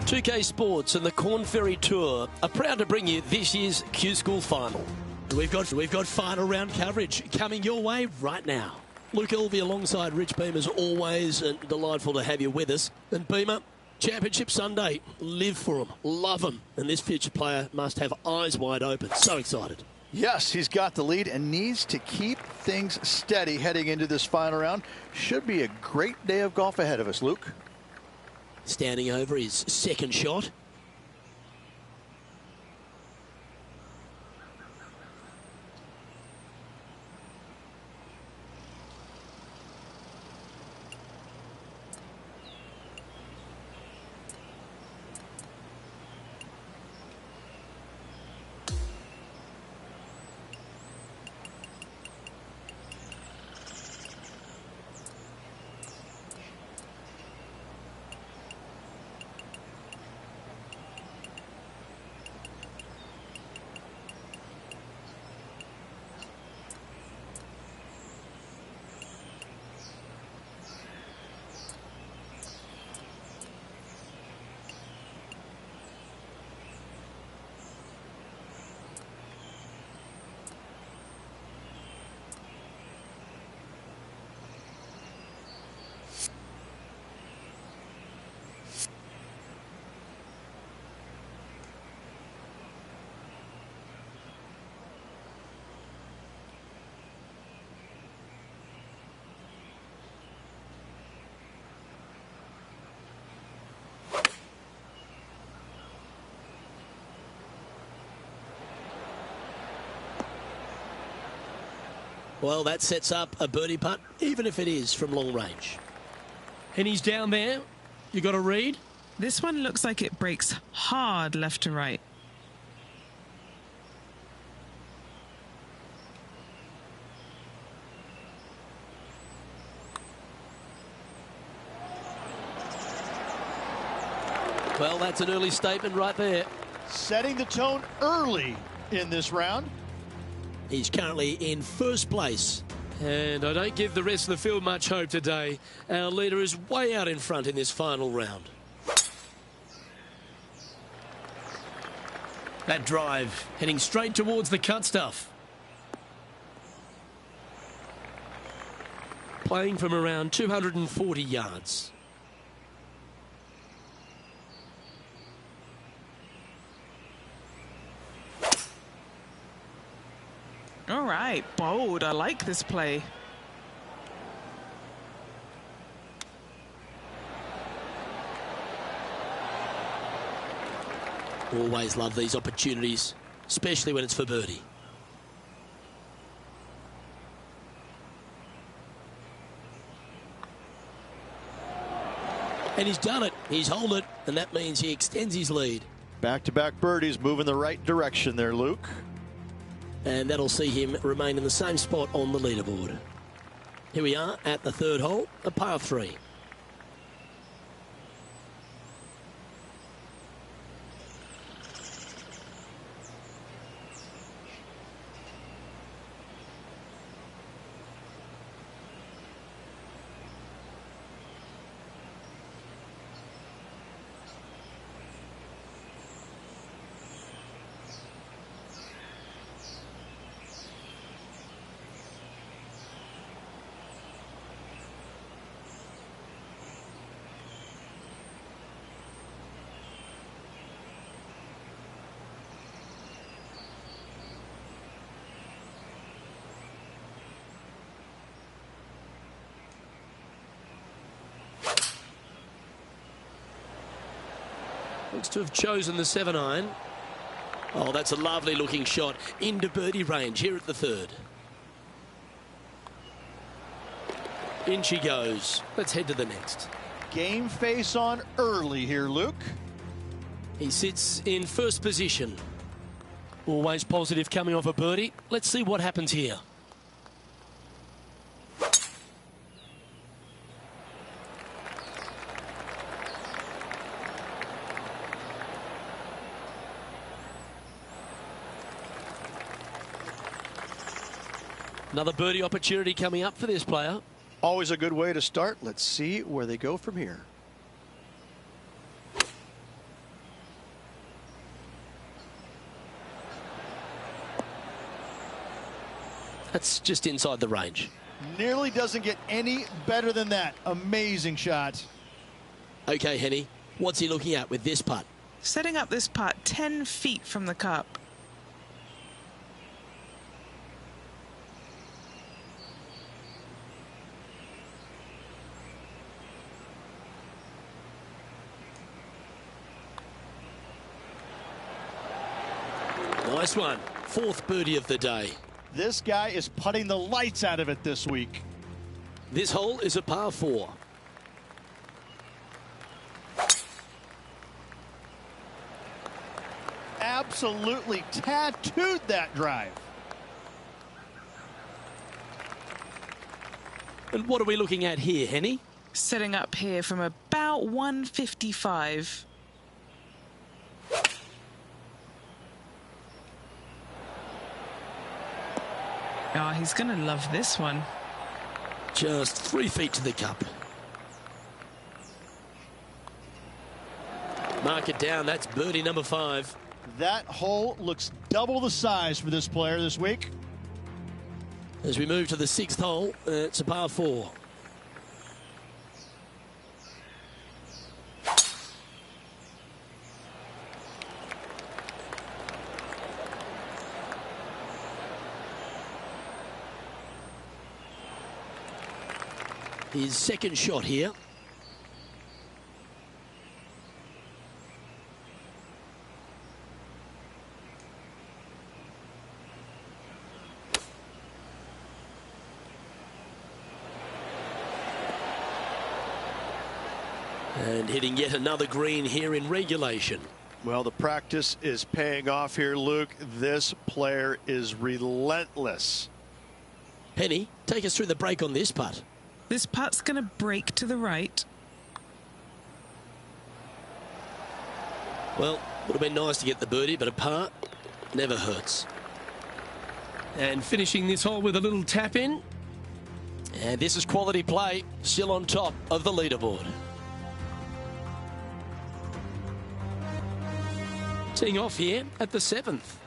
2K Sports and the Corn Ferry Tour are proud to bring you this year's Q School Final. We've got final round coverage coming your way right now. Luke Elvey alongside Rich Beamer, as always, and delightful to have you with us. And Beamer, Championship Sunday, live for them, love them, and this future player must have eyes wide open. So excited. Yes, he's got the lead and needs to keep things steady heading into this final round. Should be a great day of golf ahead of us, Luke. Standing over his second shot. Well, that sets up a birdie putt, even if it is from long range. And he's down there. You got to read. This one looks like it breaks hard left to right. Well, that's an early statement right there. Setting the tone early in this round. He's currently in first place. And I don't give the rest of the field much hope today. Our leader is way out in front in this final round. That drive heading straight towards the cut stuff. Playing from around 240 yards. All right, bold. I like this play. Always love these opportunities, especially when it's for birdie. And he's done it. He's held it, and that means he extends his lead. Back-to-back birdies, moving the right direction there, Luke. And that'll see him remain in the same spot on the leaderboard. Here we are at the third hole, a par 3. Looks to have chosen the 7-iron. Oh, that's a lovely looking shot into birdie range here at the third. In she goes. Let's head to the next. Game face on early here, Luke. He sits in first position. Always positive coming off a birdie. Let's see what happens here. Another birdie opportunity coming up for this player. Always a good way to start. Let's see where they go from here. That's just inside the range. Nearly doesn't get any better than that. Amazing shot. Okay, Henny, what's he looking at with this putt? Setting up this putt 10 feet from the cup. Nice one. Fourth birdie of the day. This guy is putting the lights out of it this week. This hole is a par 4. Absolutely tattooed that drive. And what are we looking at here, Henny? Setting up here from about 155. Oh, he's going to love this one. Just 3 feet to the cup. Mark it down. That's birdie number 5. That hole looks double the size for this player this week. As we move to the 6th hole, it's a par 4. His second shot here. And hitting yet another green here in regulation. Well, the practice is paying off here, Luke. This player is relentless. Henny, take us through the break on this putt. This putt's going to break to the right. Well, would have been nice to get the birdie, but a par never hurts. And finishing this hole with a little tap in. And this is quality play, still on top of the leaderboard. Teeing off here at the 7th.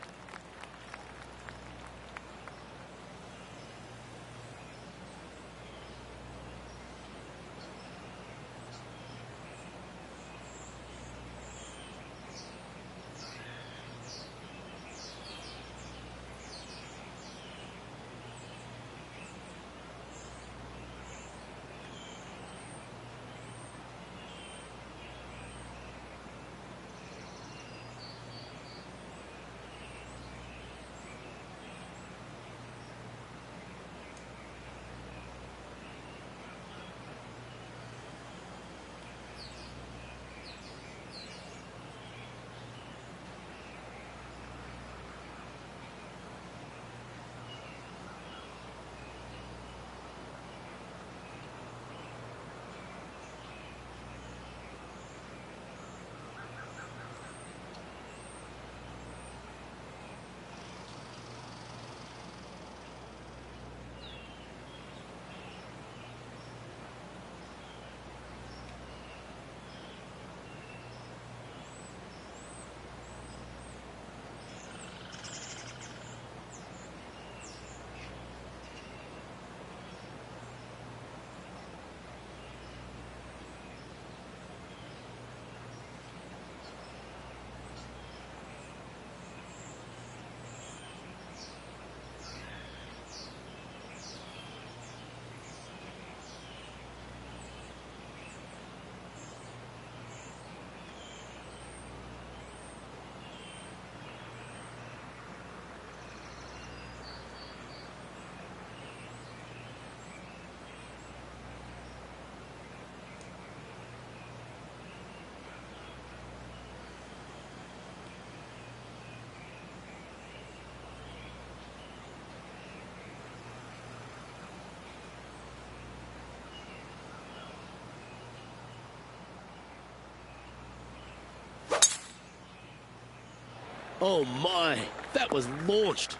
Oh my, that was launched.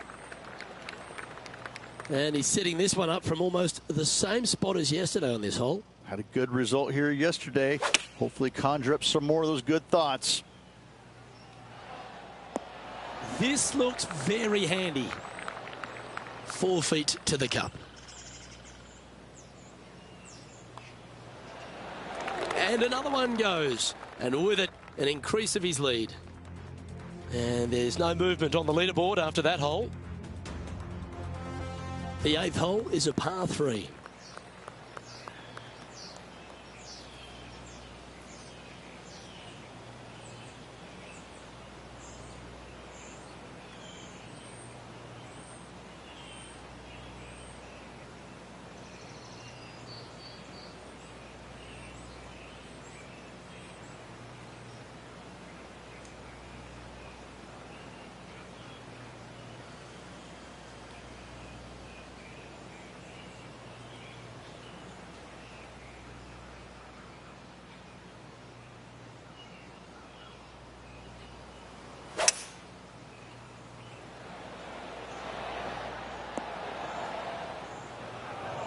And he's setting this one up from almost the same spot as yesterday on this hole. Had a good result here yesterday. Hopefully conjure up some more of those good thoughts. This looks very handy. 4 feet to the cup. And another one goes. And with it, an increase of his lead. And there's no movement on the leaderboard after that hole. The 8th hole is a par 3.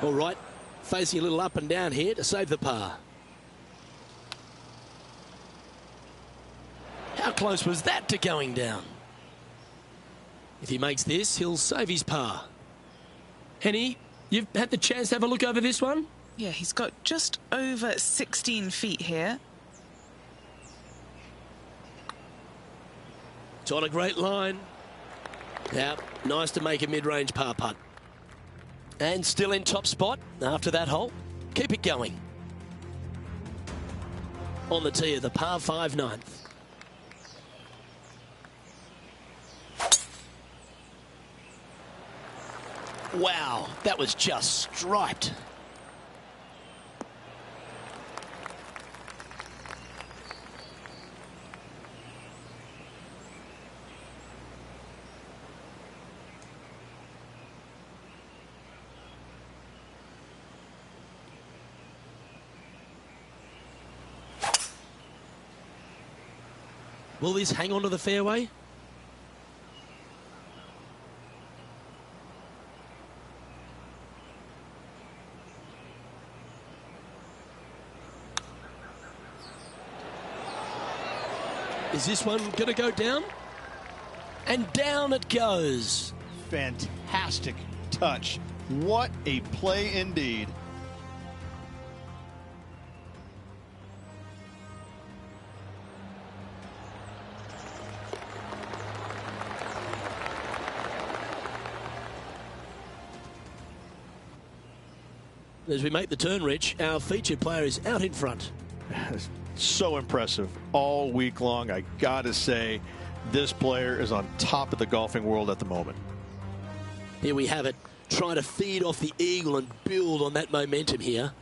All right, facing a little up and down here to save the par. How close was that to going down? If he makes this, he'll save his par. Henny, you've had the chance to have a look over this one? Yeah, he's got just over 16 feet here. It's on a great line. Yeah, nice to make a mid-range par putt. And still in top spot after that hole. Keep it going. On the tee of the par 5 9th. Wow, that was just striped. Will this hang on to the fairway? Is this one going to go down? And down it goes. Fantastic touch. What a play indeed. As we make the turn, Rich, our featured player is out in front. So impressive all week long. I gotta say, this player is on top of the golfing world at the moment. Here we have it, trying to feed off the eagle and build on that momentum here.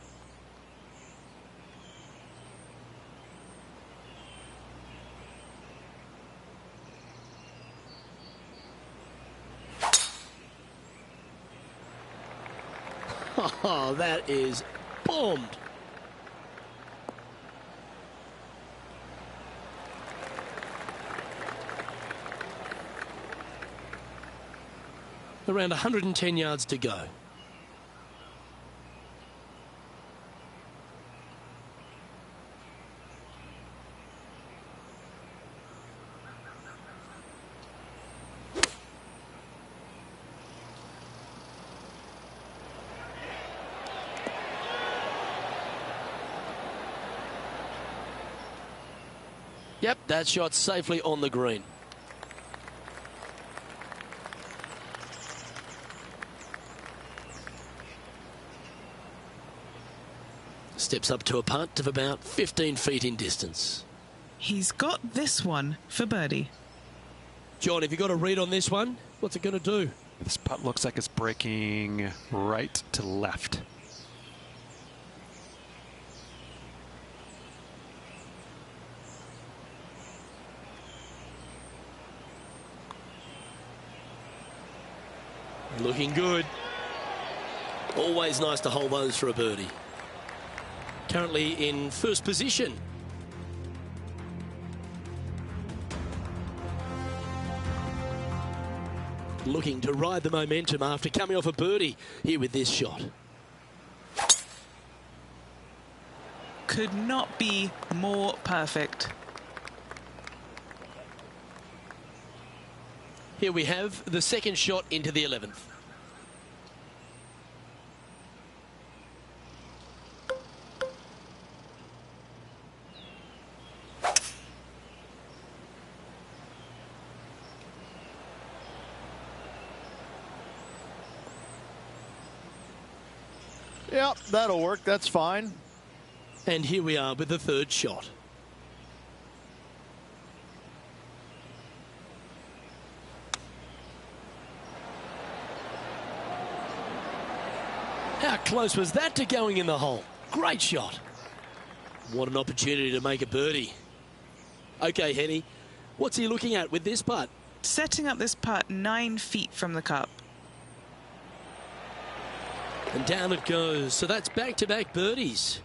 Oh, that is bombed. Around 110 yards to go. Yep, that shot safely on the green. Steps up to a putt of about 15 feet in distance. He's got this one for birdie. John, have you got a read on this one? What's it going to do? This putt looks like it's breaking right to left. Looking good. Always nice to hold those for a birdie. Currently in first position. Looking to ride the momentum after coming off a birdie here with this shot. Could not be more perfect. Here we have the second shot into the 11th. Yep, that'll work. That's fine. And here we are with the third shot. How close was that to going in the hole? Great shot. What an opportunity to make a birdie. Okay, Henny, what's he looking at with this putt? Setting up this putt 9 feet from the cup. And down it goes. So that's back-to-back birdies.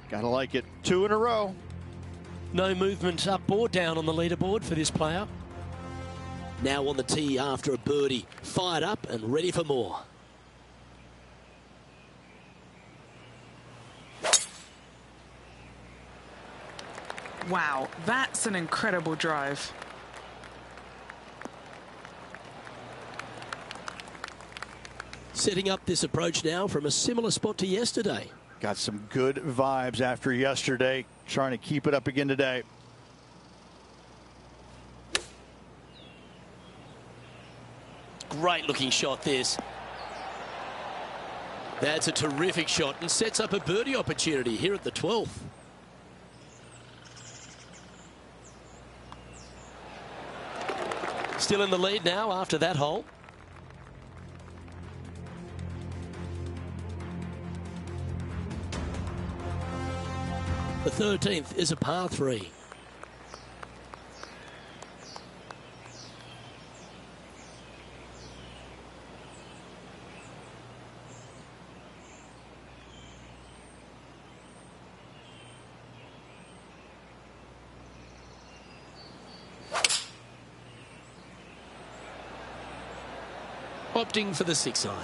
Gotta like it. 2 in a row. No movement up or down on the leaderboard for this player. Now on the tee after a birdie. Fired up and ready for more. Wow, that's an incredible drive. Setting up this approach now from a similar spot to yesterday. Got some good vibes after yesterday. Trying to keep it up again today. Great looking shot this. That's a terrific shot and sets up a birdie opportunity here at the 12th. Still in the lead now after that hole. The 13th is a par 3. Opting for the 6-iron.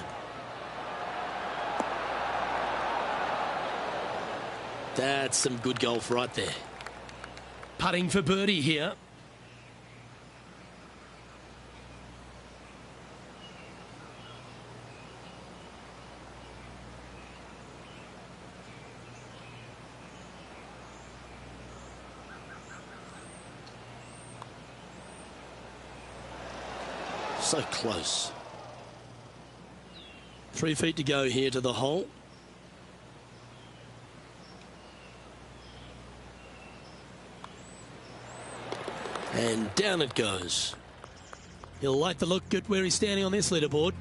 That's some good golf right there. Putting for birdie here. So close. 3 feet to go here to the hole. And down it goes. He'll like the look at where he's standing on this leaderboard.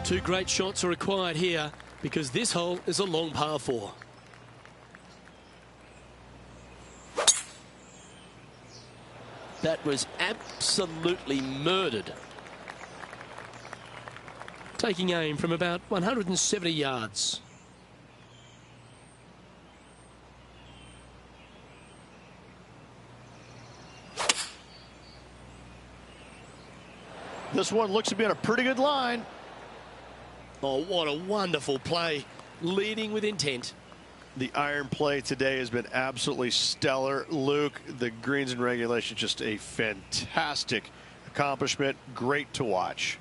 2 great shots are required here because this hole is a long par 4. That was absolutely murdered. Taking aim from about 170 yards. This one looks to be on a pretty good line. Oh, what a wonderful play. Leading with intent. The iron play today has been absolutely stellar. Luke, the greens and regulation, just a fantastic accomplishment. Great to watch.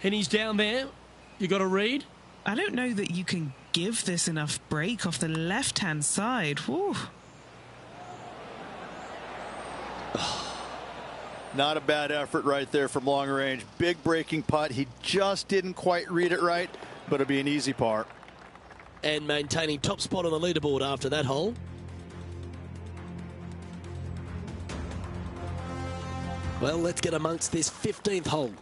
And he's down there. You got a read? I don't know that you can give this enough break off the left-hand side. Whew. Not a bad effort right there from long range. Big breaking putt. He just didn't quite read it right, but it'll be an easy par. And maintaining top spot on the leaderboard after that hole. Well, let's get amongst this 15th hole.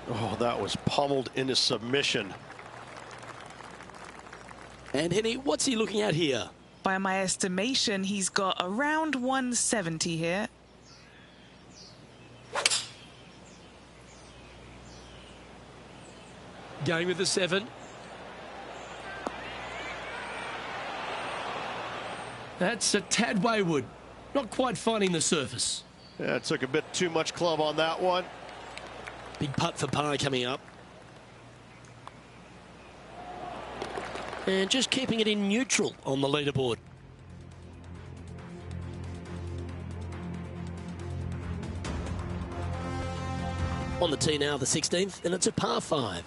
Oh, that was pummeled into submission. And Henny, what's he looking at here? By my estimation, he's got around 170 here. Going with the 7. That's a tad wayward. Not quite finding the surface. Yeah, it took a bit too much club on that one. Big putt for par coming up. And just keeping it in neutral on the leaderboard. On the tee now, the 16th, and it's a par 5.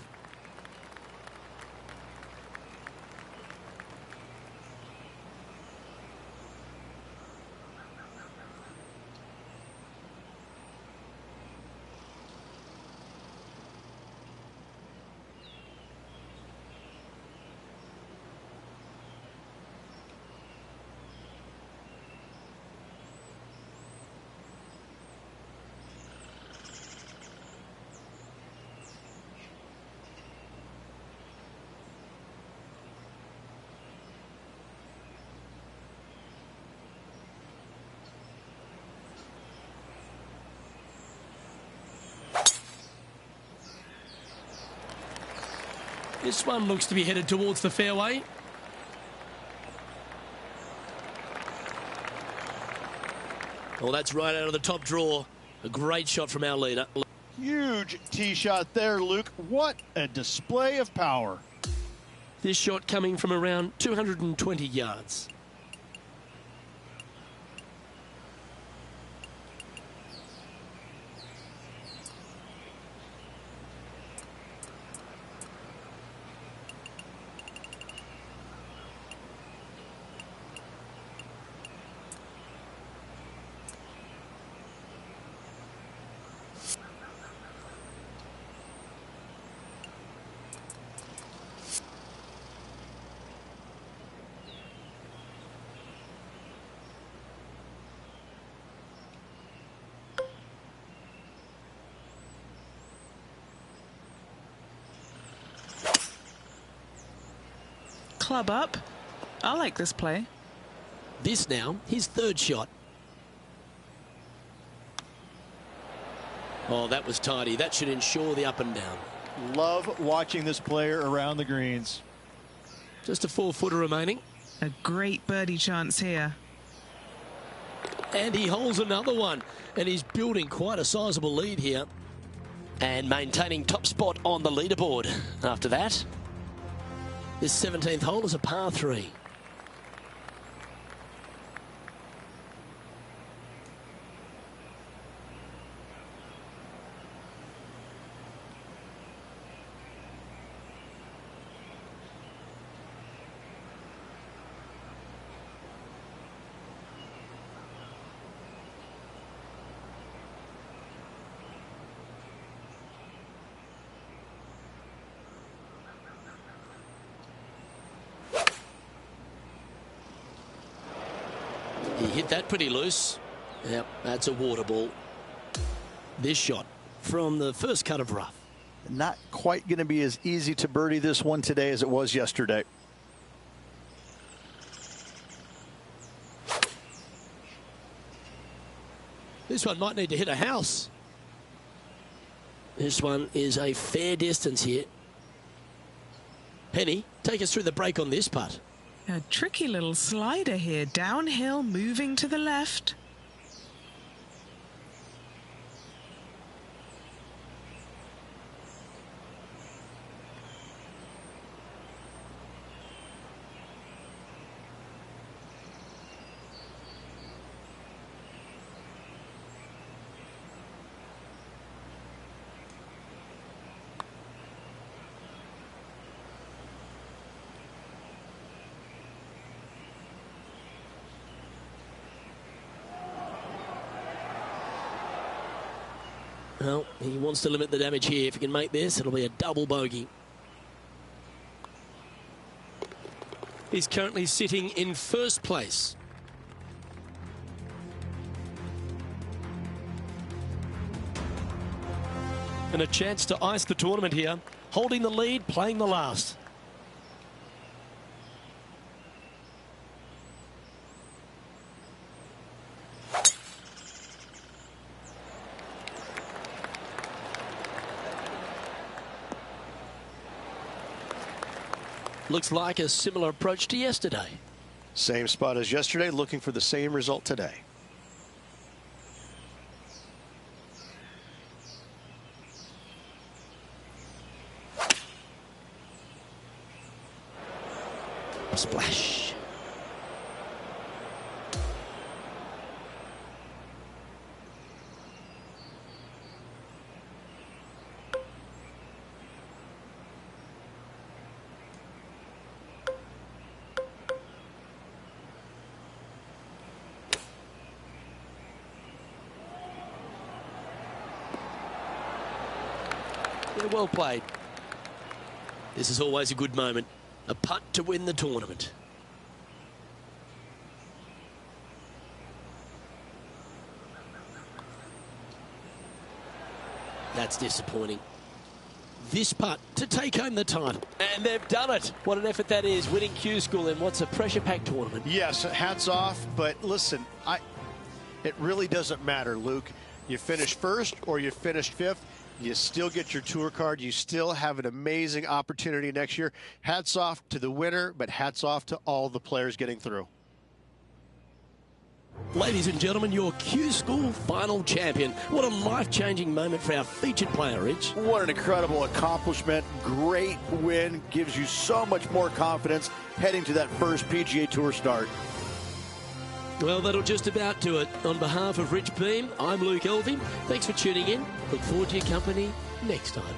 This one looks to be headed towards the fairway. Well, that's right out of the top draw. A great shot from our leader. Huge tee shot there, Luke. What a display of power. This shot coming from around 220 yards. Club up. I like this play. This now, his third shot. Oh, that was tidy. That should ensure the up and down. Love watching this player around the greens. Just a 4-footer remaining. A great birdie chance here. And he holds another one. And he's building quite a sizable lead here. And maintaining top spot on the leaderboard after that. This 17th hole is a par 3. He hit that pretty loose. Yep, that's a water ball. This shot from the first cut of rough. Not quite going to be as easy to birdie this one today as it was yesterday. This one might need to hit a house. This one is a fair distance here. Penny, take us through the break on this putt. A tricky little slider here. Downhill, moving to the left. Well, he wants to limit the damage here. If he can make this, it'll be a double bogey. He's currently sitting in first place. And a chance to ice the tournament here. Holding the lead, playing the last. Looks like a similar approach to yesterday. Same spot as yesterday, looking for the same result today. Splash. Yeah, well played. This is always a good moment. A putt to win the tournament. That's disappointing. This putt to take home the title. And they've done it. What an effort that is, winning Q School in what's a pressure-packed tournament. Yes, hats off, but listen, it really doesn't matter, Luke. You finish first or you finished fifth. You still get your tour card. You still have an amazing opportunity next year. Hats off to the winner, but hats off to all the players getting through. Ladies and gentlemen, your Q School final champion. What a life-changing moment for our featured player, Rich. What an incredible accomplishment. Great win. Gives you so much more confidence heading to that first PGA Tour start. Well, that'll just about do it. On behalf of Rich Beam, I'm Luke Elving. Thanks for tuning in. Look forward to your company next time.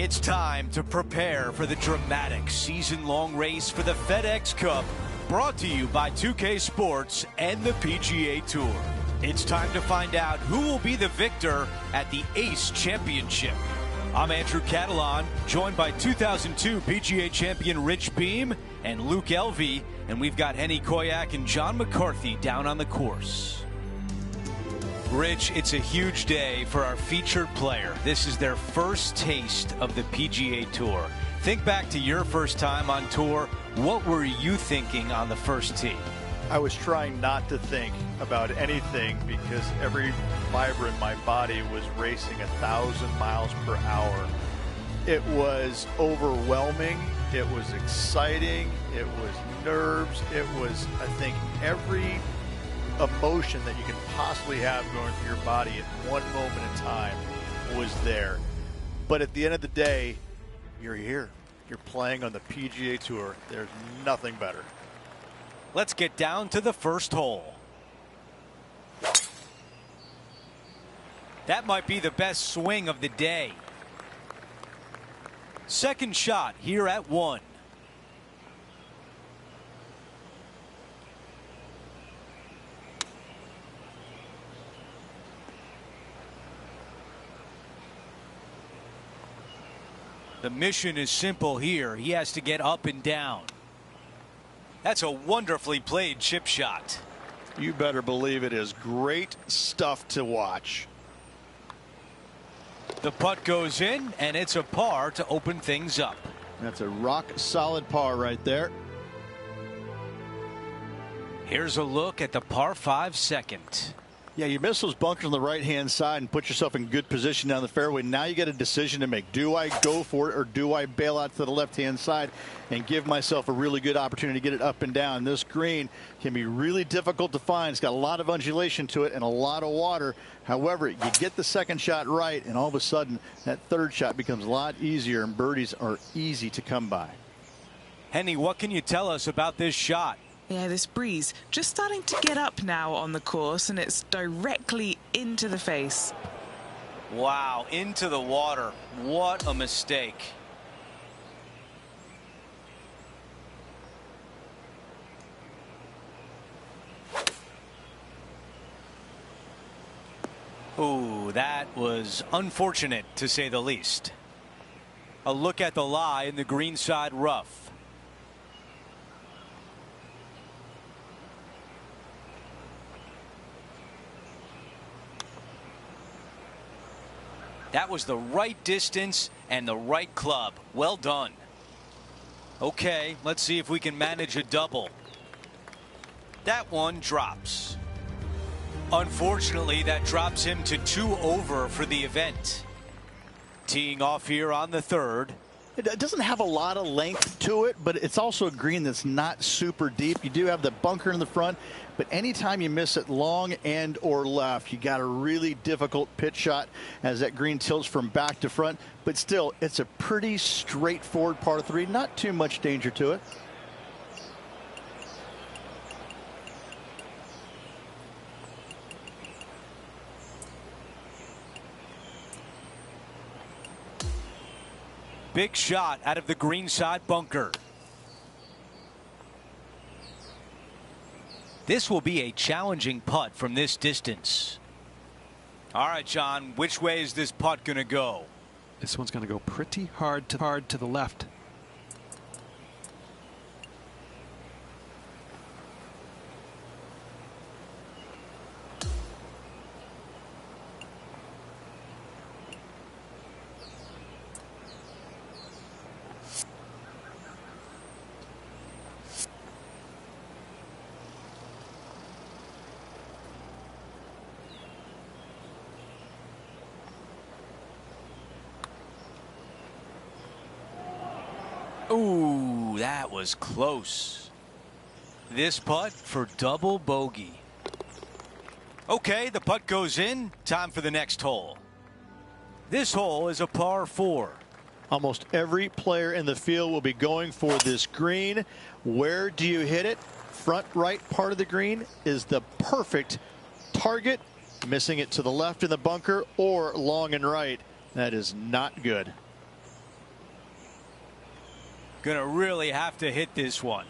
It's time to prepare for the dramatic season-long race for the FedEx Cup, brought to you by 2K Sports and the PGA Tour. It's time to find out who will be the victor at the Ace Championship. I'm Andrew Catalan, joined by 2002 PGA champion Rich Beam and Luke Elvey, and we've got Henny Koyak and John McCarthy down on the course. Rich, it's a huge day for our featured player. This is their first taste of the PGA Tour. Think back to your first time on tour. What were you thinking on the first tee? I was trying not to think about anything because every fiber in my body was racing 1,000 miles per hour. It was overwhelming. It was exciting. It was nerves. It was, I think, every emotion that you can possibly have going through your body at one moment in time was there. But at the end of the day, you're here. You're playing on the PGA Tour. There's nothing better. Let's get down to the first hole. That might be the best swing of the day. Second shot here at 1. The mission is simple here. He has to get up and down. That's a wonderfully played chip shot. You better believe it is great stuff to watch. The putt goes in, and it's a par to open things up. That's a rock solid par right there. Here's a look at the par 5 second. Yeah, you miss those bunkers on the right-hand side and put yourself in good position down the fairway. Now you got a decision to make. Do I go for it or do I bail out to the left-hand side and give myself a really good opportunity to get it up and down? This green can be really difficult to find. It's got a lot of undulation to it and a lot of water. However, you get the second shot right, and all of a sudden that third shot becomes a lot easier, and birdies are easy to come by. Henny, what can you tell us about this shot? Yeah, this breeze just starting to get up now on the course, and it's directly into the face. Wow, into the water. What a mistake. Ooh, that was unfortunate, to say the least. A look at the lie in the greenside rough. That was the right distance and the right club. Well done. Okay, let's see if we can manage a double. That one drops. Unfortunately, that drops him to 2 over for the event. Teeing off here on the third. It doesn't have a lot of length to it, but it's also a green that's not super deep. You do have the bunker in the front, but anytime you miss it long and or left, you got a really difficult pitch shot as that green tilts from back to front. But still, it's a pretty straightforward par 3. Not too much danger to it. Big shot out of the greenside bunker. This will be a challenging putt from this distance. All right, John, which way is this putt going to go? This one's going to go pretty hard to the left. Ooh, that was close. This putt for double bogey. Okay, the putt goes in. Time for the next hole. This hole is a par 4. Almost every player in the field will be going for this green. Where do you hit it? Front right part of the green is the perfect target. Missing it to the left in the bunker or long and right. That is not good. Gonna really have to hit this one.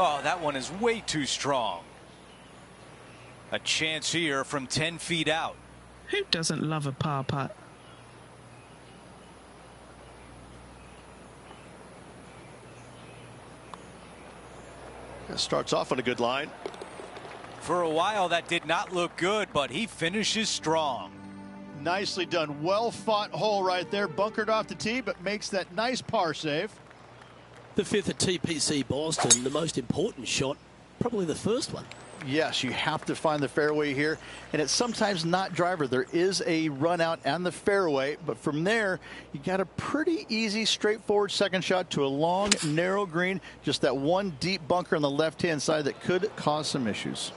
Oh, that one is way too strong. A chance here from 10 feet out. Who doesn't love a par putt? Starts off on a good line. For a while, that did not look good, but he finishes strong. Nicely done. Well fought hole right there. Bunkered off the tee, but makes that nice par save. The fifth at TPC Boston, the most important shot, probably the first one. Yes, you have to find the fairway here, and it's sometimes not driver. There is a run out on the fairway, but from there, you got a pretty easy, straightforward second shot to a long, narrow green. Just that one deep bunker on the left-hand side that could cause some issues.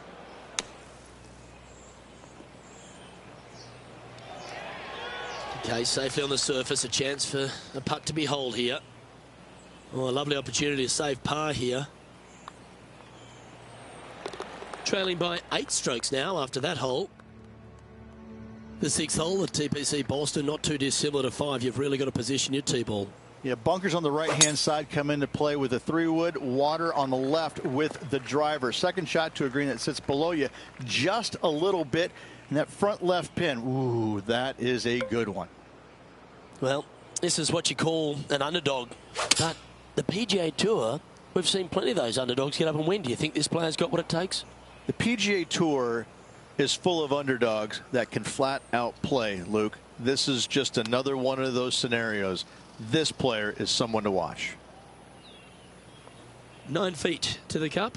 Okay, safely on the surface, a chance for a putt to be holed here. Oh, a lovely opportunity to save par here. Trailing by 8 strokes now after that hole. The 6th hole at TPC Boston, not too dissimilar to 5. You've really got to position your tee ball. Yeah, bunkers on the right-hand side come into play with a 3-wood, water on the left with the driver. Second shot to a green that sits below you just a little bit. And that front left pin, ooh, that is a good one. Well, this is what you call an underdog. But the PGA Tour, we've seen plenty of those underdogs get up and win. Do you think this player's got what it takes? The PGA Tour is full of underdogs that can flat out play, Luke. This is just another one of those scenarios. This player is someone to watch. 9 feet to the cup.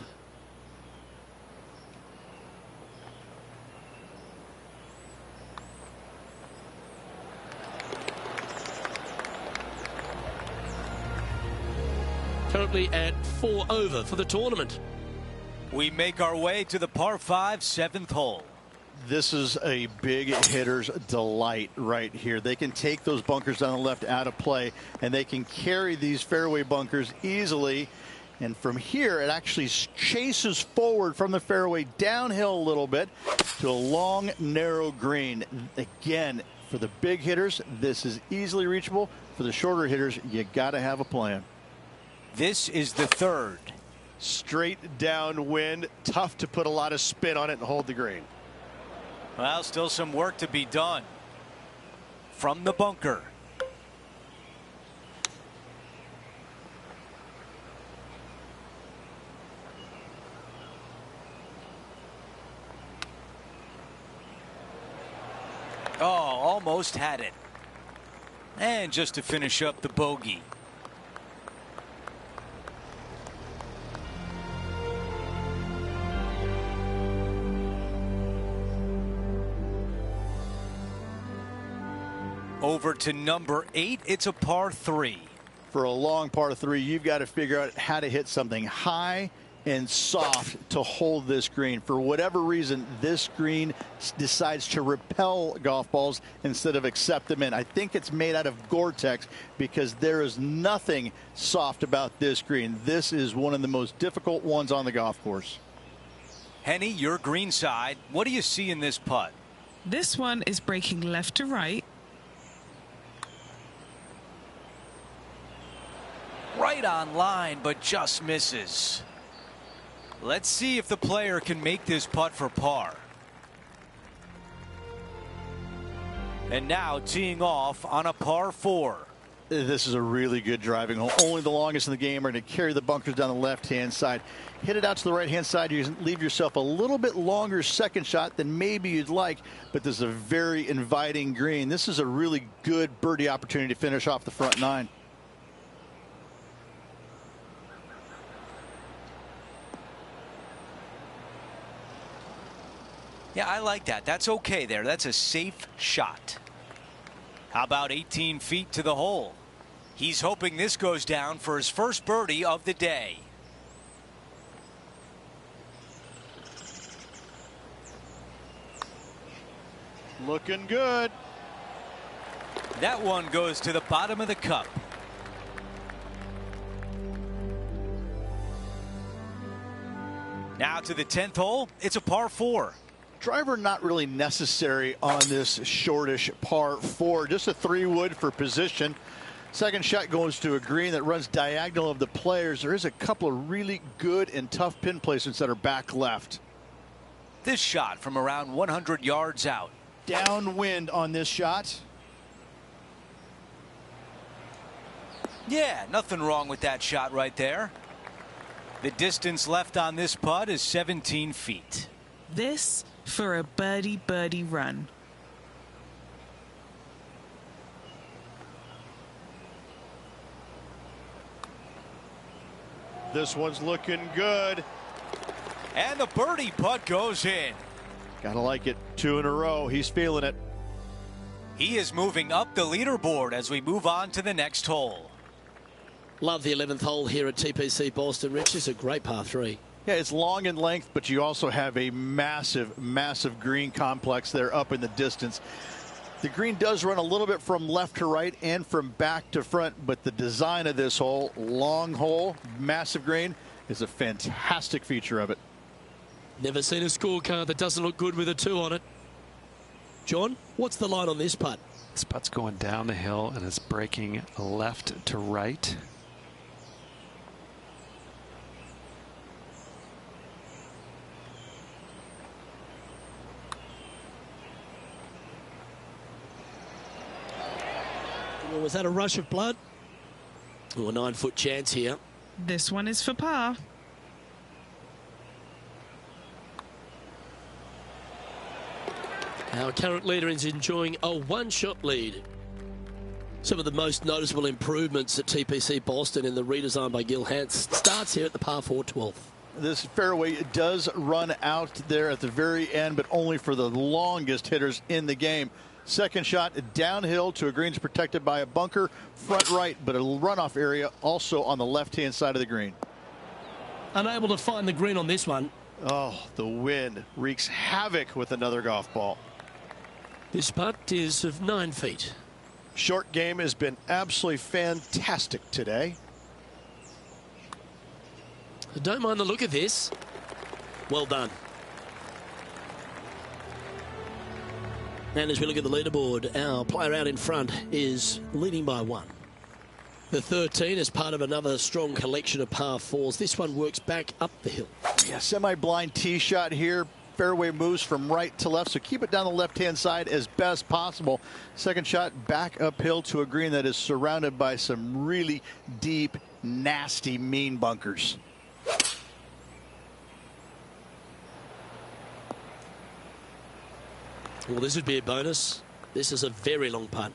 Currently at 4 over for the tournament. We make our way to the par 5 7th hole. This is a big hitter's delight right here. They can take those bunkers down the left out of play, and they can carry these fairway bunkers easily. And from here, it actually chases forward from the fairway downhill a little bit to a long, narrow green. Again, for the big hitters, this is easily reachable. For the shorter hitters, you got to have a plan. This is the 3rd. Straight downwind, tough to put a lot of spin on it and hold the green. Well, still some work to be done. From the bunker. Oh, almost had it. And just to finish up the bogey. Over to number 8. It's a par 3. For a long par 3, you've got to figure out how to hit something high and soft to hold this green. For whatever reason, this green decides to repel golf balls instead of accept them in. I think it's made out of Gore-Tex because there is nothing soft about this green. This is one of the most difficult ones on the golf course. Henny, your green side. What do you see in this putt? This one is breaking left to right. Right on line, but just misses. Let's see if the player can make this putt for par. And now teeing off on a par 4. This is a really good driving hole. Only the longest in the game are going to carry the bunkers down the left-hand side. Hit it out to the right-hand side. You leave yourself a little bit longer second shot than maybe you'd like, but this is a very inviting green. This is a really good birdie opportunity to finish off the front 9. Yeah, I like that. That's okay there. That's a safe shot. How about 18 feet to the hole? He's hoping this goes down for his first birdie of the day. Looking good. That one goes to the bottom of the cup. Now to the 10th hole. It's a par 4. Driver not really necessary on this shortish par 4. Just a 3-wood for position. Second shot goes to a green that runs diagonal of the players. There is a couple of really good and tough pin placements that are back left. This shot from around 100 yards out. Downwind on this shot. Yeah, nothing wrong with that shot right there. The distance left on this putt is 17 feet. This for a birdie run. This one's looking good. And the birdie putt goes in. Gotta like it. 2 in a row. He's feeling it. He is moving up the leaderboard as we move on to the next hole. Love the 11th hole here at TPC Boston, Rich. It's a great par 3. Yeah, it's long in length, but you also have a massive green complex there up in the distance. The green does run a little bit from left to right and from back to front, but the design of this hole, long hole, massive green, is a fantastic feature of it. Never seen a scorecard that doesn't look good with a 2 on it. John, what's the line on this putt? This putt's going down the hill and it's breaking left to right. Was that a rush of blood? Oh, a 9-foot chance here. This one is for par. Our current leader is enjoying a 1-shot lead. Some of the most noticeable improvements at TPC Boston in the redesign by Gil Hance starts here at the par 4 12th. This fairway does run out there at the very end, but only for the longest hitters in the game. Second shot downhill to a greens protected by a bunker, front right, but a runoff area also on the left-hand side of the green. Unable to find the green on this one. Oh, the wind wreaks havoc with another golf ball. This putt is of 9 feet. Short game has been absolutely fantastic today. I don't mind the look of this. Well done. And as we look at the leaderboard, our player out in front is leading by 1. The 13 is part of another strong collection of par 4s. This one works back up the hill. Yeah, semi-blind tee shot here. Fairway moves from right to left, so keep it down the left-hand side as best possible. Second shot back uphill to a green that is surrounded by some really deep, nasty, mean bunkers. Well, this would be a bonus. This is a very long putt.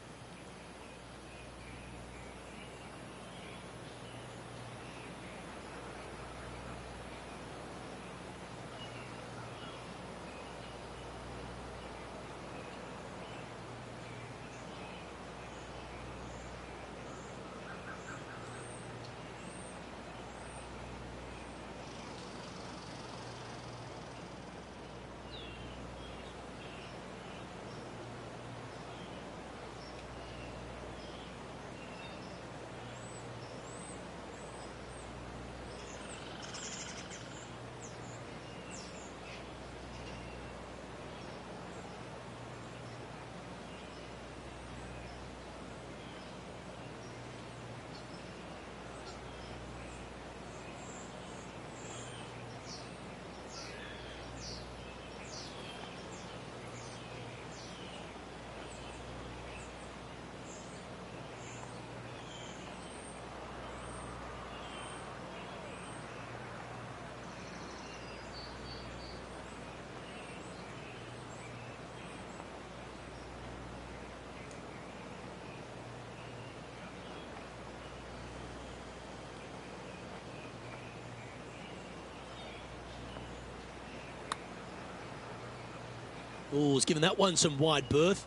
Oh, he's given that one some wide berth.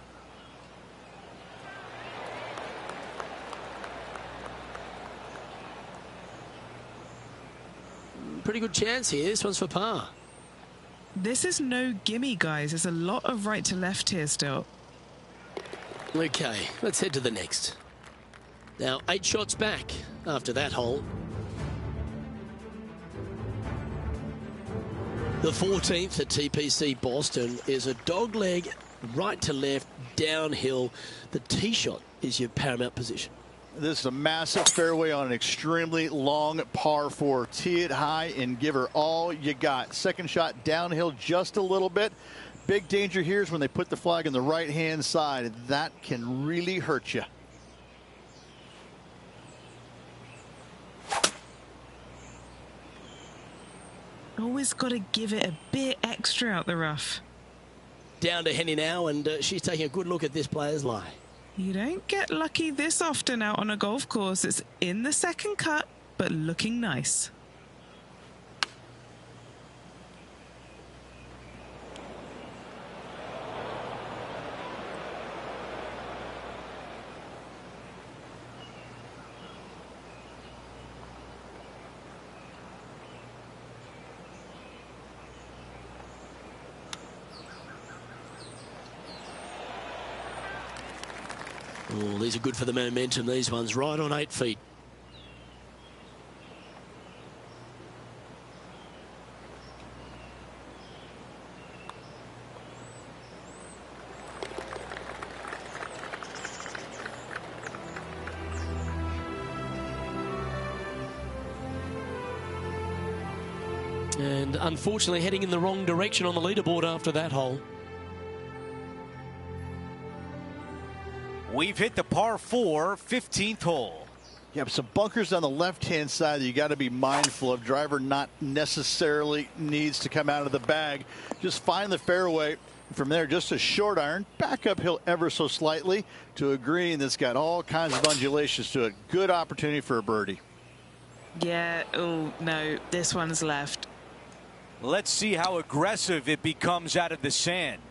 Pretty good chance here. This one's for par. This is no gimme, guys. There's a lot of right to left here still. Okay, let's head to the next. Now, 8 shots back after that hole. The 14th at TPC Boston is a dogleg right to left, downhill. The tee shot is your paramount position. This is a massive fairway on an extremely long par 4. Tee it high and give her all you got. Second shot downhill just a little bit. Big danger here is when they put the flag on the right-hand side. That can really hurt you. Always got to give it a bit extra out the rough. Down to Henny now, and she's taking a good look at this player's lie. You don't get lucky this often out on a golf course. It's in the second cut, but looking nice. Oh, these are good for the momentum, these ones, right on 8 feet. And unfortunately heading in the wrong direction on the leaderboard after that hole. We've hit the par 4 15th hole. You have some bunkers on the left-hand side that you got to be mindful of. Driver not necessarily needs to come out of the bag. Just find the fairway. From there, just a short iron, back uphill ever so slightly to a green that's got all kinds of undulations to it. Good opportunity for a birdie. Yeah, oh no, this one's left. Let's see how aggressive it becomes out of the sand.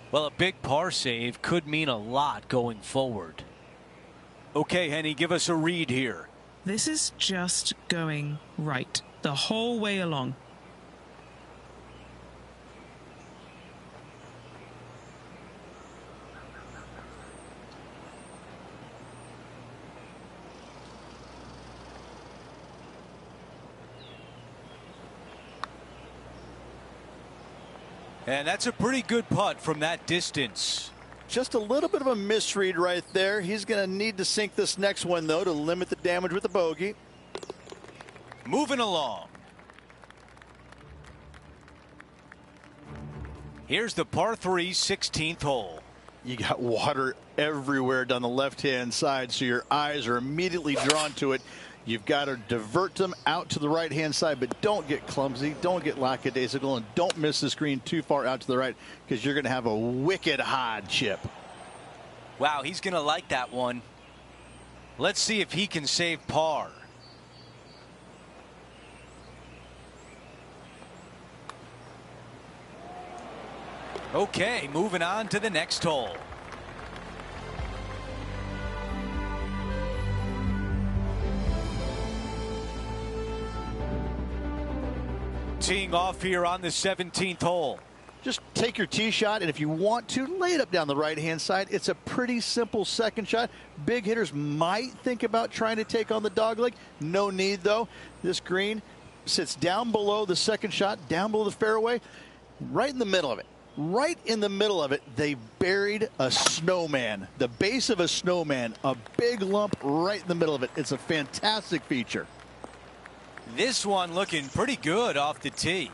Well, a big par save could mean a lot going forward. Okay, Henny, give us a read here. This is just going right the whole way along. And that's a pretty good putt from that distance. Just a little bit of a misread right there. He's going to need to sink this next one, though, to limit the damage with the bogey. Moving along. Here's the par 3 16th hole. You got water everywhere down the left-hand side, so your eyes are immediately drawn to it. You've got to divert them out to the right-hand side, but don't get clumsy, don't get lackadaisical, and don't miss the screen too far out to the right, because you're going to have a wicked hard chip. Wow, he's going to like that one. Let's see if he can save par. Okay, moving on to the next hole. Teeing off here on the 17th hole. Just take your tee shot, and if you want to, lay it up down the right-hand side. It's a pretty simple second shot. Big hitters might think about trying to take on the dogleg. No need, though. This green sits down below the second shot, down below the fairway, right in the middle of it. Right in the middle of it, they buried a snowman, the base of a snowman, a big lump right in the middle of it. It's a fantastic feature. This one looking pretty good off the tee.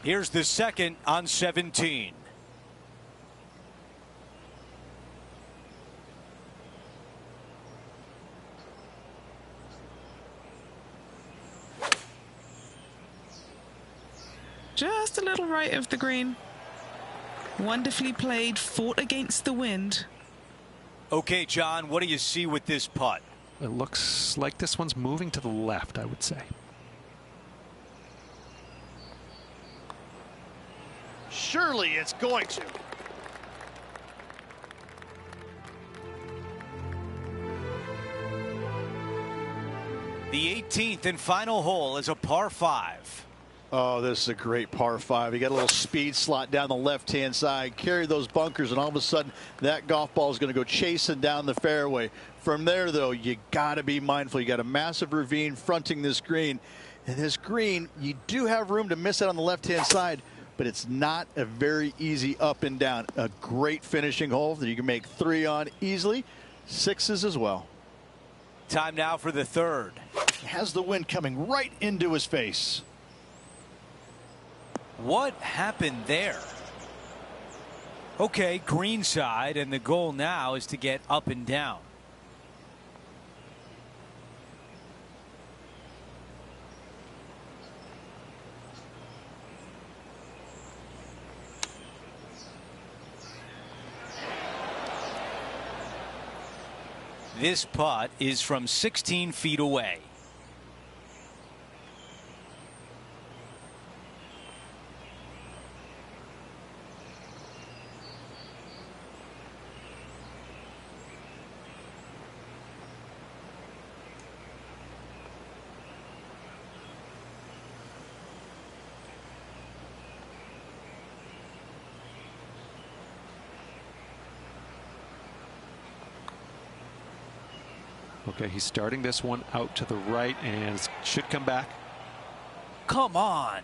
Here's the second on 17. Just a little right of the green. Wonderfully played, fought against the wind. Okay, John, what do you see with this putt? It looks like this one's moving to the left, I would say. Surely it's going to. The 18th and final hole is a par 5. Oh, this is a great par 5. You got a little speed slot down the left-hand side, carry those bunkers, and all of a sudden that golf ball is going to go chasing down the fairway. From there, though, you got to be mindful. You got a massive ravine fronting this green. And this green, you do have room to miss it on the left-hand side, but it's not a very easy up and down. A great finishing hole that you can make 3 on easily. 6s as well. Time now for the third. He has the wind coming right into his face. What happened there? Okay, green side, and the goal now is to get up and down. This putt is from 16 feet away. Okay, he's starting this one out to the right and should come back. Come on.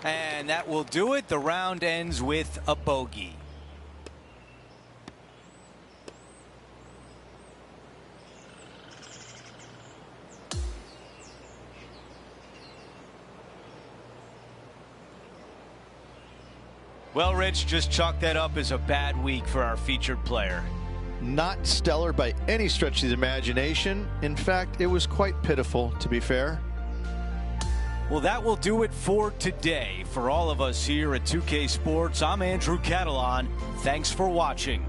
And that will do it. The round ends with a bogey. Well, Rich, just chalk that up as a bad week for our featured player. Not stellar by any stretch of the imagination. In fact, it was quite pitiful, to be fair. Well, that will do it for today. For all of us here at 2K Sports, I'm Andrew Catalan. Thanks for watching.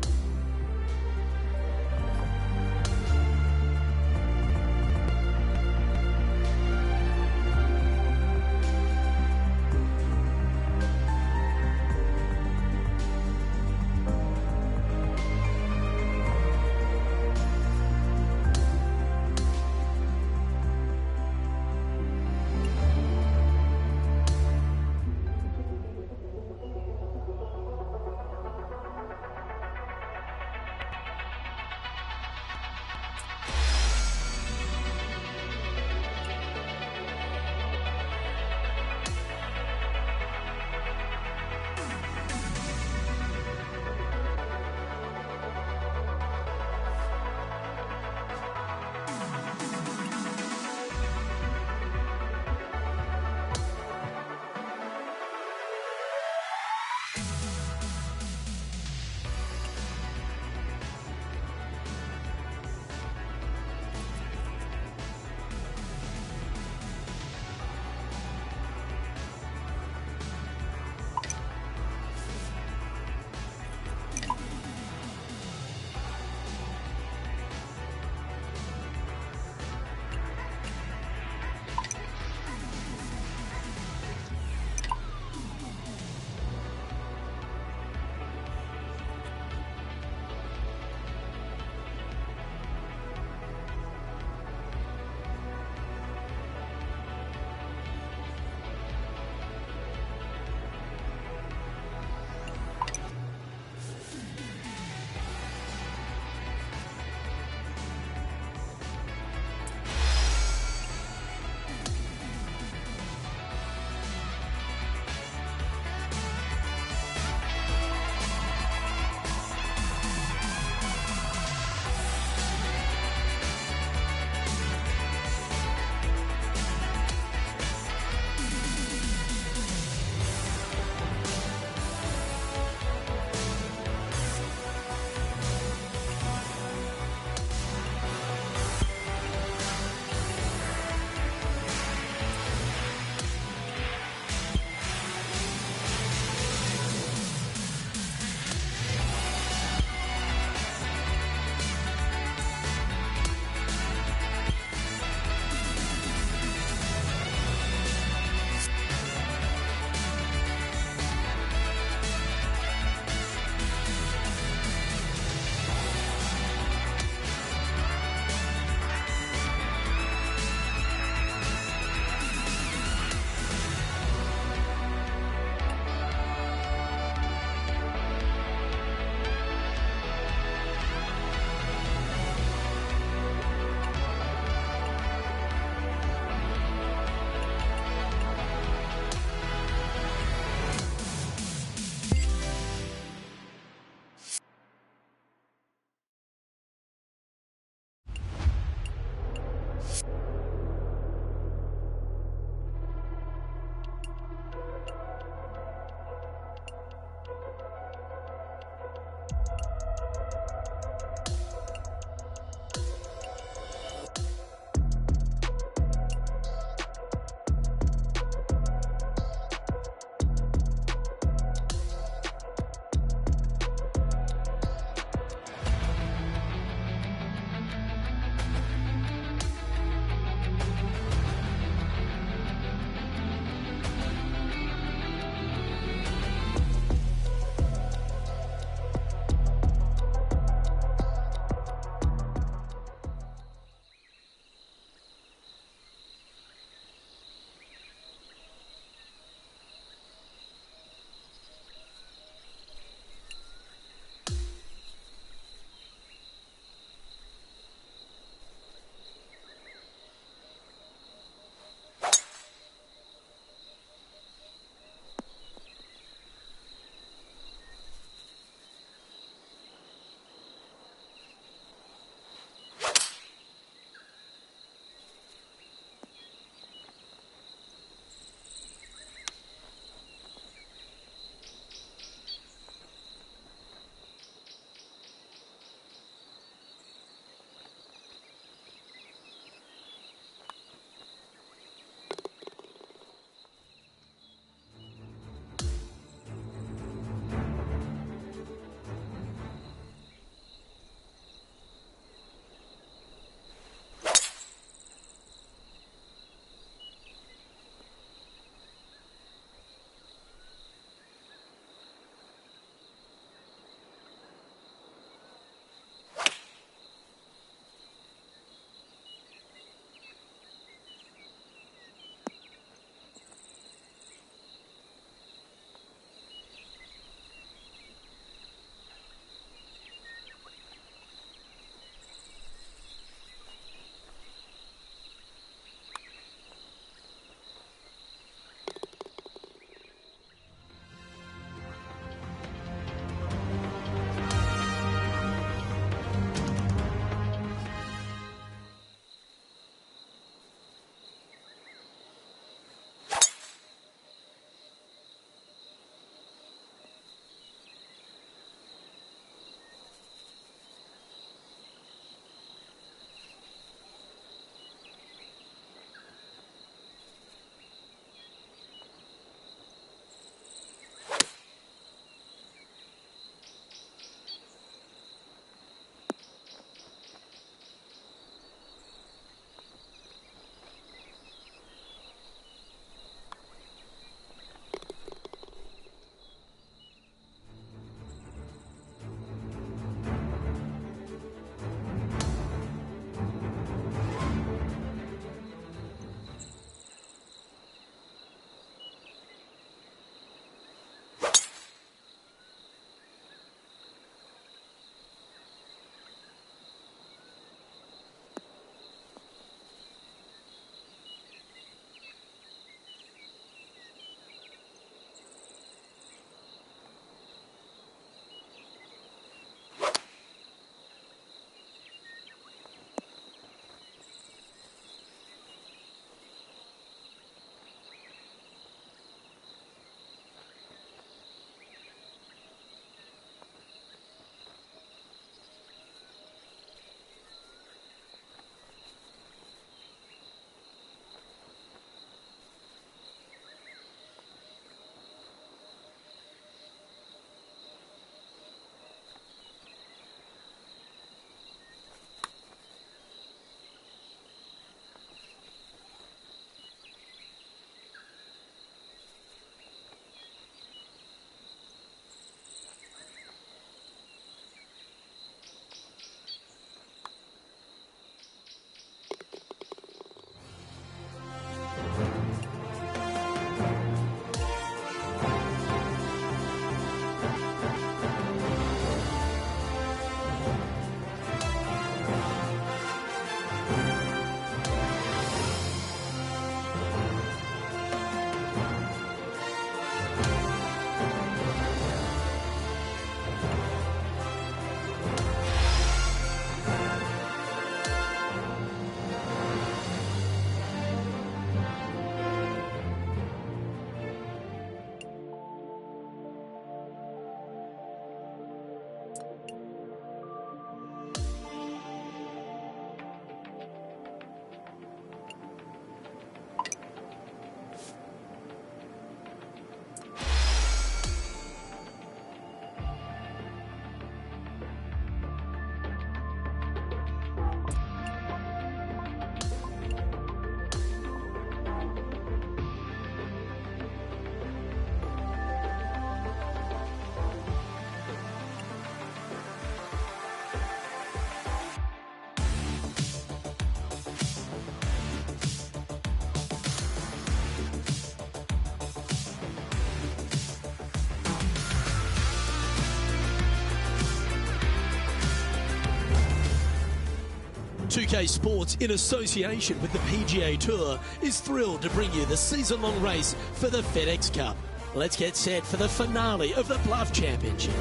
2K Sports, in association with the PGA Tour, is thrilled to bring you the season-long race for the FedEx Cup. Let's get set for the finale of the Bluff Championship.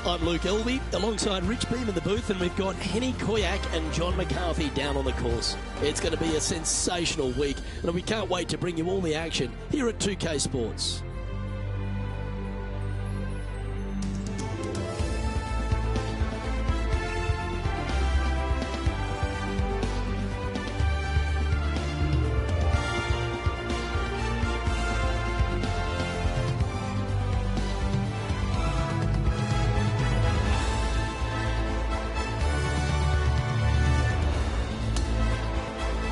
I'm Luke Elvey, alongside Rich Beam in the booth, and we've got Henny Koyak and John McCarthy down on the course. It's going to be a sensational week, and we can't wait to bring you all the action here at 2K Sports.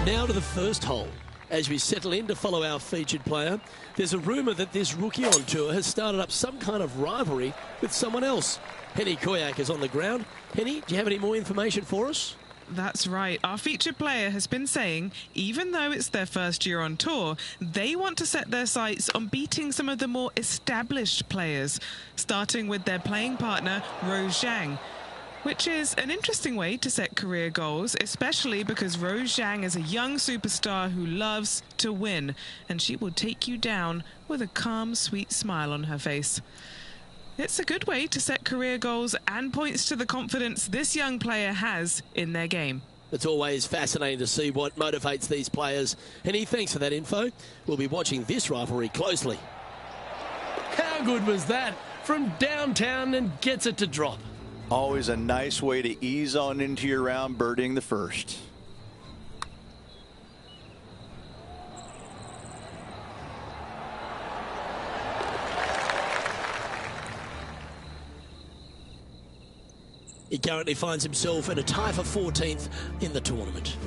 Now to the first hole. As we settle in to follow our featured player, there's a rumour that this rookie on tour has started up some kind of rivalry with someone else. Henny Koyak is on the ground. Henny, do you have any more information for us? That's right. Our featured player has been saying, even though it's their first year on tour, they want to set their sights on beating some of the more established players, starting with their playing partner, Rose Zhang. Which is an interesting way to set career goals, especially because Rose Zhang is a young superstar who loves to win, and she will take you down with a calm, sweet smile on her face. It's a good way to set career goals and points to the confidence this young player has in their game. It's always fascinating to see what motivates these players. Henny, thanks for that info. We'll be watching this rivalry closely. How good was that? From downtown and gets it to drop. Always a nice way to ease on into your round, birdieing the first. He currently finds himself in a tie for 14th in the tournament.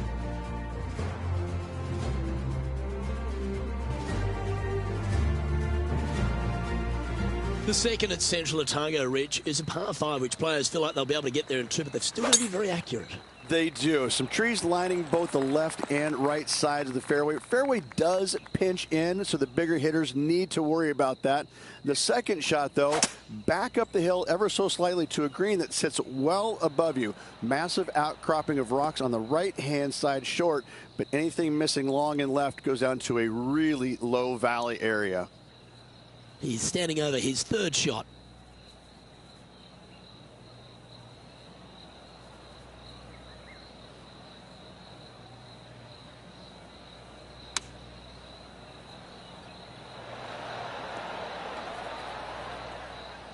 The second at Central Otago, Rich, is a par 5, which players feel like they'll be able to get there in 2, but they've still got to be very accurate. They do. Some trees lining both the left and right sides of the fairway. Fairway does pinch in, so the bigger hitters need to worry about that. The second shot, though, back up the hill ever so slightly to a green that sits well above you. Massive outcropping of rocks on the right-hand side short, but anything missing long and left goes down to a really low valley area. He's standing over his third shot.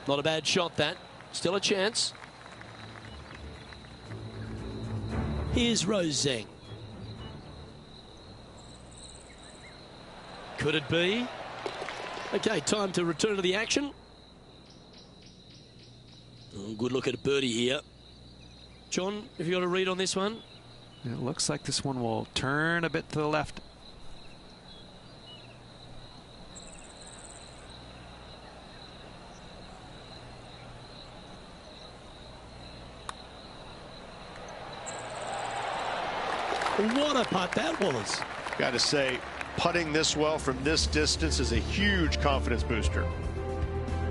Not a bad shot, that. Still a chance. Here's Rose Zhang. Could it be? Okay, time to return to the action. Oh, good look at a birdie here. John, have you got a read on this one? It looks like this one will turn a bit to the left. What a putt that was. Got to say, putting this well from this distance is a huge confidence booster.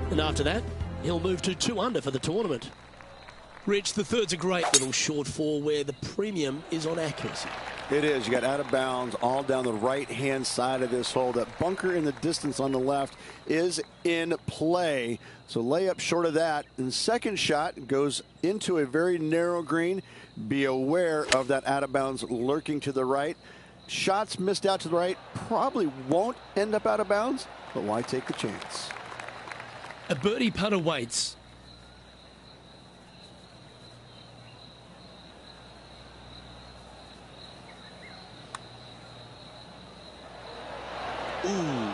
And after that, he'll move to 2 under for the tournament. Rich, the third's a great little short 4 where the premium is on accuracy. It is. You got out of bounds all down the right-hand side of this hole. That bunker in the distance on the left is in play. So layup short of that. And the second shot goes into a very narrow green. Be aware of that out of bounds lurking to the right. Shots missed out to the right probably won't end up out of bounds, but why take the chance? A birdie putt awaits. Ooh.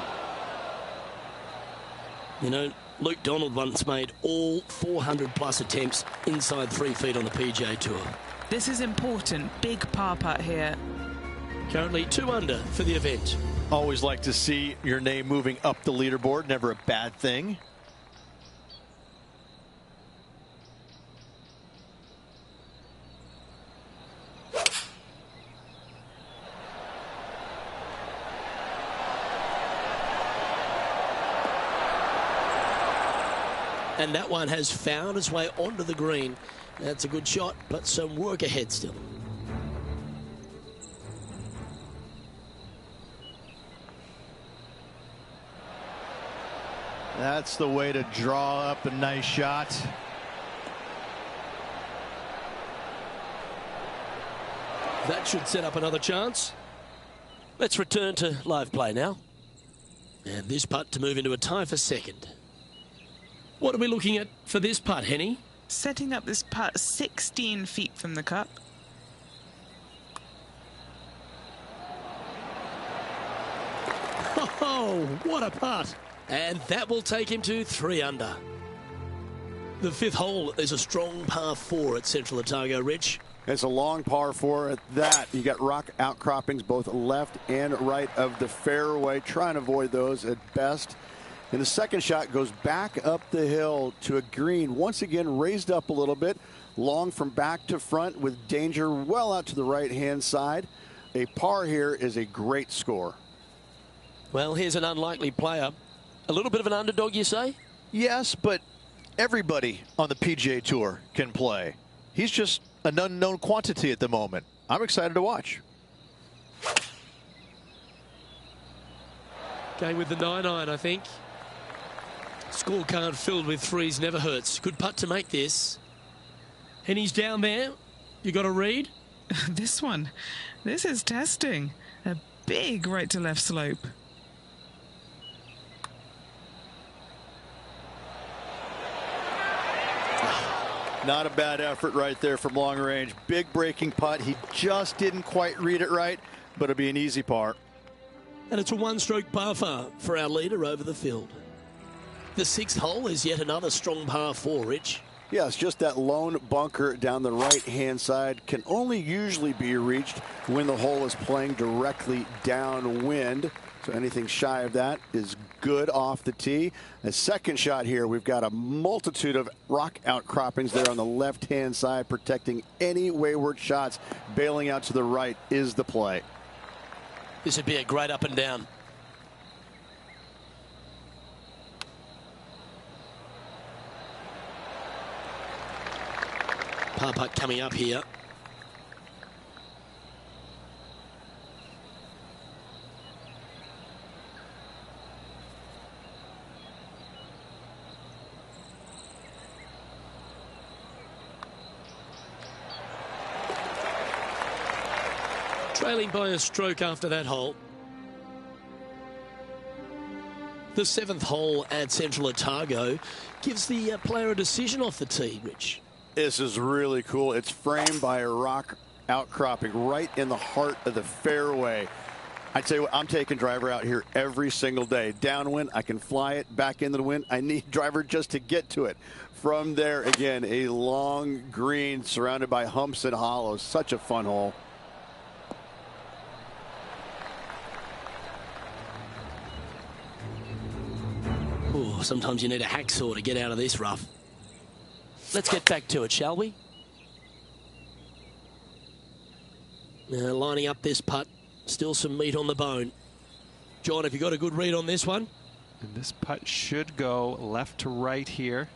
You know, Luke Donald once made all 400-plus attempts inside 3 feet on the PGA Tour. This is important. Big par putt here. Currently 2 under for the event. Always like to see your name moving up the leaderboard. Never a bad thing. And that one has found its way onto the green. That's a good shot, but some work ahead still. That's the way to draw up a nice shot. That should set up another chance. Let's return to live play now. And this putt to move into a tie for second. What are we looking at for this putt, Henny? Setting up this putt 16 feet from the cup. Oh, what a putt. And that will take him to 3 under. The 5th hole is a strong par 4 at Central Otago, Rich. It's a long par 4 at that. You got rock outcroppings both left and right of the fairway. Try and avoid those at best. And the second shot goes back up the hill to a green. Once again, raised up a little bit. Long from back to front with danger well out to the right-hand side. A par here is a great score. Well, here's an unlikely player. A little bit of an underdog, you say? Yes, but everybody on the PGA Tour can play. He's just an unknown quantity at the moment. I'm excited to watch. Going with the 9-iron, I think. Scorecard filled with threes never hurts. Good putt to make this. Henny's down there. You got a read? This one. This is testing. A big right to left slope. Not a bad effort right there from long range. Big breaking putt. He just didn't quite read it right, but it'll be an easy par. And it's a 1-stroke par 4 for our leader over the field. The 6th hole is yet another strong par 4, Rich. Yes, just that lone bunker down the right-hand side can only usually be reached when the hole is playing directly downwind. So anything shy of that is good off the tee. A second shot here, we've got a multitude of rock outcroppings there on the left-hand side, protecting any wayward shots. Bailing out to the right is the play. This would be a great up and down. Par putt coming up here. Trailing by a stroke after that hole. The 7th hole at Central Otago gives the player a decision off the tee, Rich. This is really cool. It's framed by a rock outcropping right in the heart of the fairway. I tell you what, I'm taking driver out here every single day. Downwind, I can fly it back into the wind. I need driver just to get to it. From there, again, a long green surrounded by humps and hollows. Such a fun hole. Ooh, sometimes you need a hacksaw to get out of this rough. Let's get back to it, shall we? Now, lining up this putt, still some meat on the bone. John, have you got a good read on this one? And this putt should go left to right here.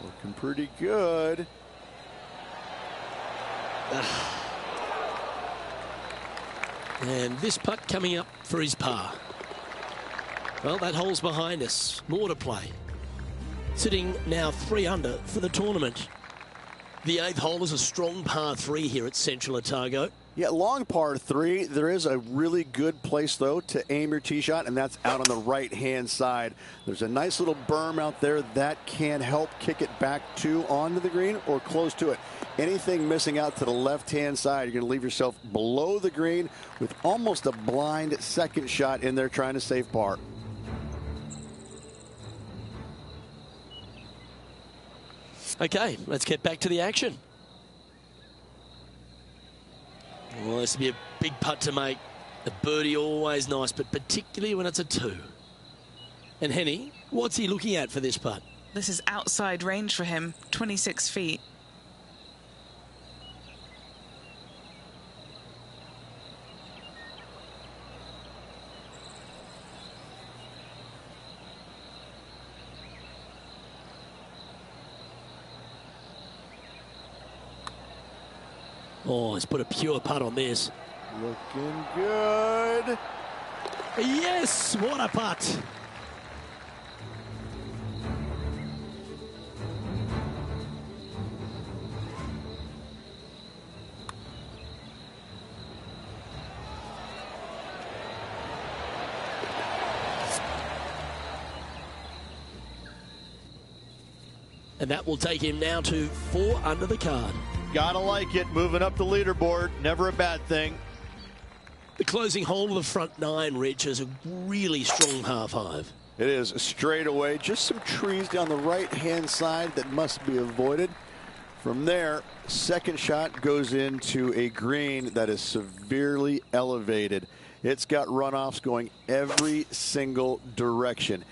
Looking pretty good. And this putt coming up for his par. Well, that hole's behind us. More to play. Sitting now 3 under for the tournament. The 8th hole is a strong par 3 here at Central Otago. Yeah, long par 3. There is a really good place, though, to aim your tee shot, and that's out on the right-hand side. There's a nice little berm out there that can help kick it back to onto the green or close to it. Anything missing out to the left-hand side, you're going to leave yourself below the green with almost a blind second shot in there trying to save par. Okay, let's get back to the action. Well, this will be a big putt to make. A birdie always nice, but particularly when it's a 2. And Henny, what's he looking at for this putt? This is outside range for him, 26 feet. Oh, he's put a pure putt on this. Looking good. Yes, what a putt. And that will take him now to 4 under the card. Gotta like it. Moving up the leaderboard. Never a bad thing. The closing hole of the front 9, Rich, is a really strong par 5. It is straight away. Just some trees down the right-hand side that must be avoided. From there, second shot goes into a green that is severely elevated. It's got runoffs going every single direction.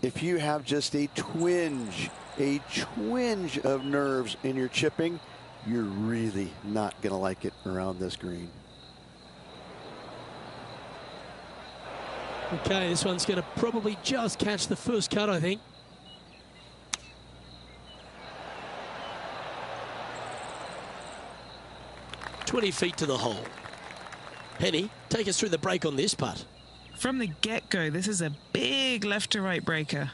If you have just a twinge of nerves in your chipping, you're really not going to like it around this green. Okay, this one's going to probably just catch the first cut, I think. "20 feet to the hole." Penny, take us through the break on this putt. From the get-go, this is a big left-to-right breaker.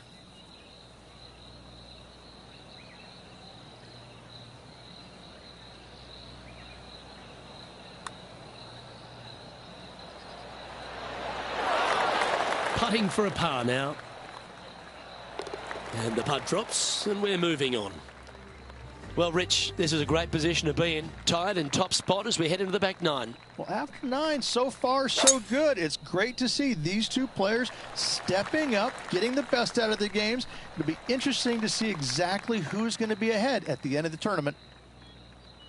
Putting for a par now. And the putt drops, and we're moving on. Well, Rich, this is a great position to be in. Tied in top spot as we head into the back 9. Well, after 9, so far, so good. It's great to see these two players stepping up, getting the best out of the games. It'll be interesting to see exactly who's going to be ahead at the end of the tournament.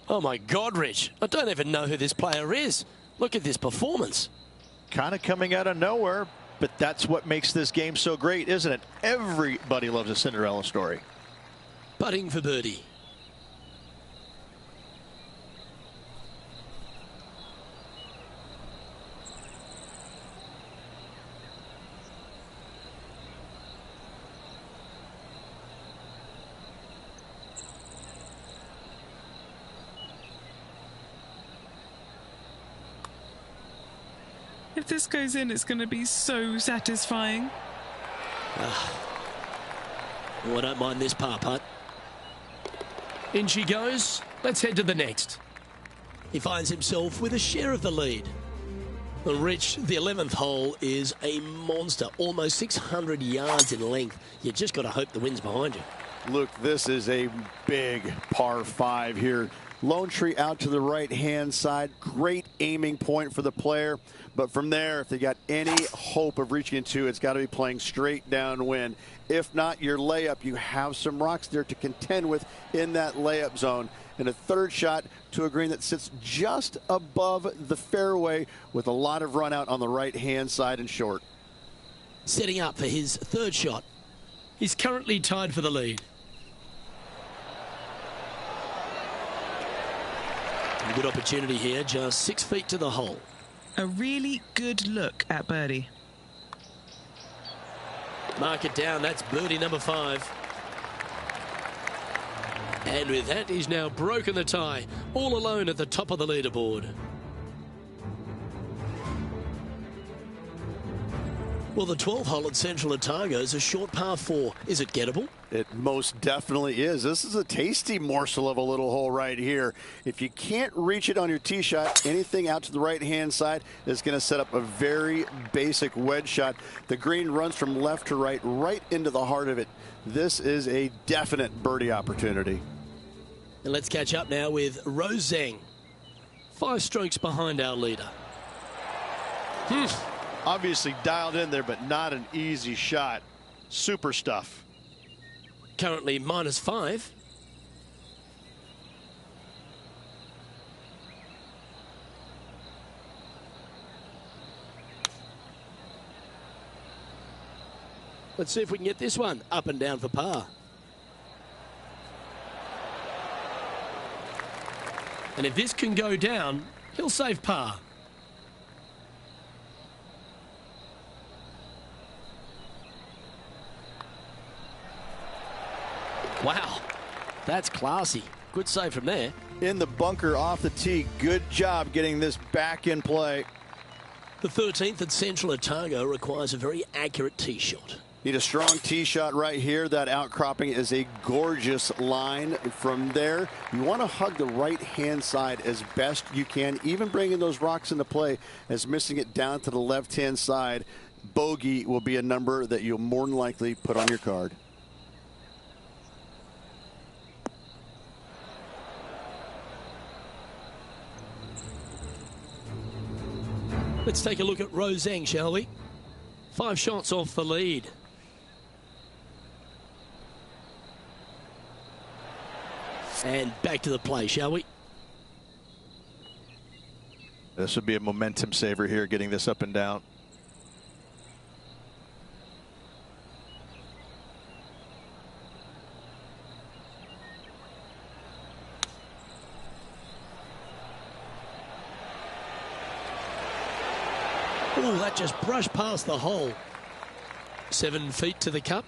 Oh, my God, Rich. I don't even know who this player is. Look at this performance. Kind of coming out of nowhere, but that's what makes this game so great, isn't it? Everybody loves a Cinderella story. Putting for birdie. If this goes in, it's going to be so satisfying. Oh, I don't mind this par putt. In she goes. Let's head to the next. He finds himself with a share of the lead. And Rich, the 11th hole is a monster, almost 600 yards in length. You just got to hope the wind's behind you. Luke, this is a big par 5 here. Lone tree out to the right-hand side. Great aiming point for the player. But from there, if they got any hope of reaching into, it's got to be playing straight downwind. If not, your layup, you have some rocks there to contend with in that layup zone. And a third shot to a green that sits just above the fairway with a lot of run out on the right-hand side and short. Setting up for his third shot. He's currently tied for the lead. A good opportunity here, just 6 feet to the hole. A really good look at birdie. Mark it down, that's birdie number 5. And with that, He's now broken the tie, all alone at the top of the leaderboard. well, the 12th hole at Central Otago is a short par 4. Is it gettable? It most definitely is. This is a tasty morsel of a little hole right here. If you can't reach it on your tee shot, anything out to the right-hand side is going to set up a very basic wedge shot. The green runs from left to right, right into the heart of it. This is a definite birdie opportunity. And let's catch up now with Rose Zhang. 5 strokes behind our leader. Obviously dialed in there, but not an easy shot. Super stuff. Currently -5. Let's see if we can get this one up and down for par. And if this can go down, he'll save par. Wow, that's classy. Good save from there. in the bunker off the tee. Good job getting this back in play. The 13th at Central Otago requires a very accurate tee shot. Need a strong tee shot right here. That outcropping is a gorgeous line. From there, you want to hug the right-hand side as best you can, even bringing those rocks into play as missing it down to the left-hand side. Bogey will be a number that you'll more than likely put on your card. Let's take a look at Roseng, shall we? 5 shots off the lead. And back to the play, shall we? This would be a momentum saver here, getting this up and down. Oh, that just brushed past the hole. 7 feet to the cup.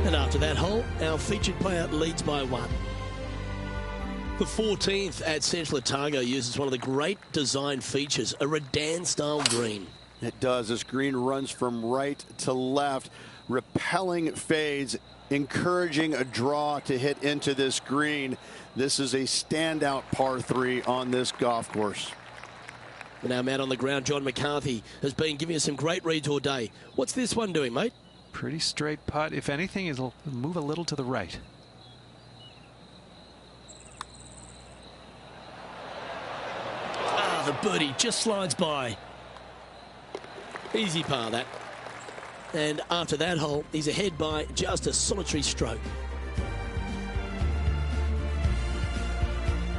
And after that hole, our featured player leads by 1. The 14th at Central Otago uses one of the great design features, a Redan-style green. It does. This green runs from right to left, repelling fades, encouraging a draw to hit into this green. This is a standout par 3 on this golf course. And our man on the ground, John McCarthy, has been giving us some great reads all day. What's this one doing, mate? Pretty straight putt. If anything, it'll move a little to the right. Ah, the birdie just slides by. Easy par, that. And after that hole, he's ahead by just a solitary stroke.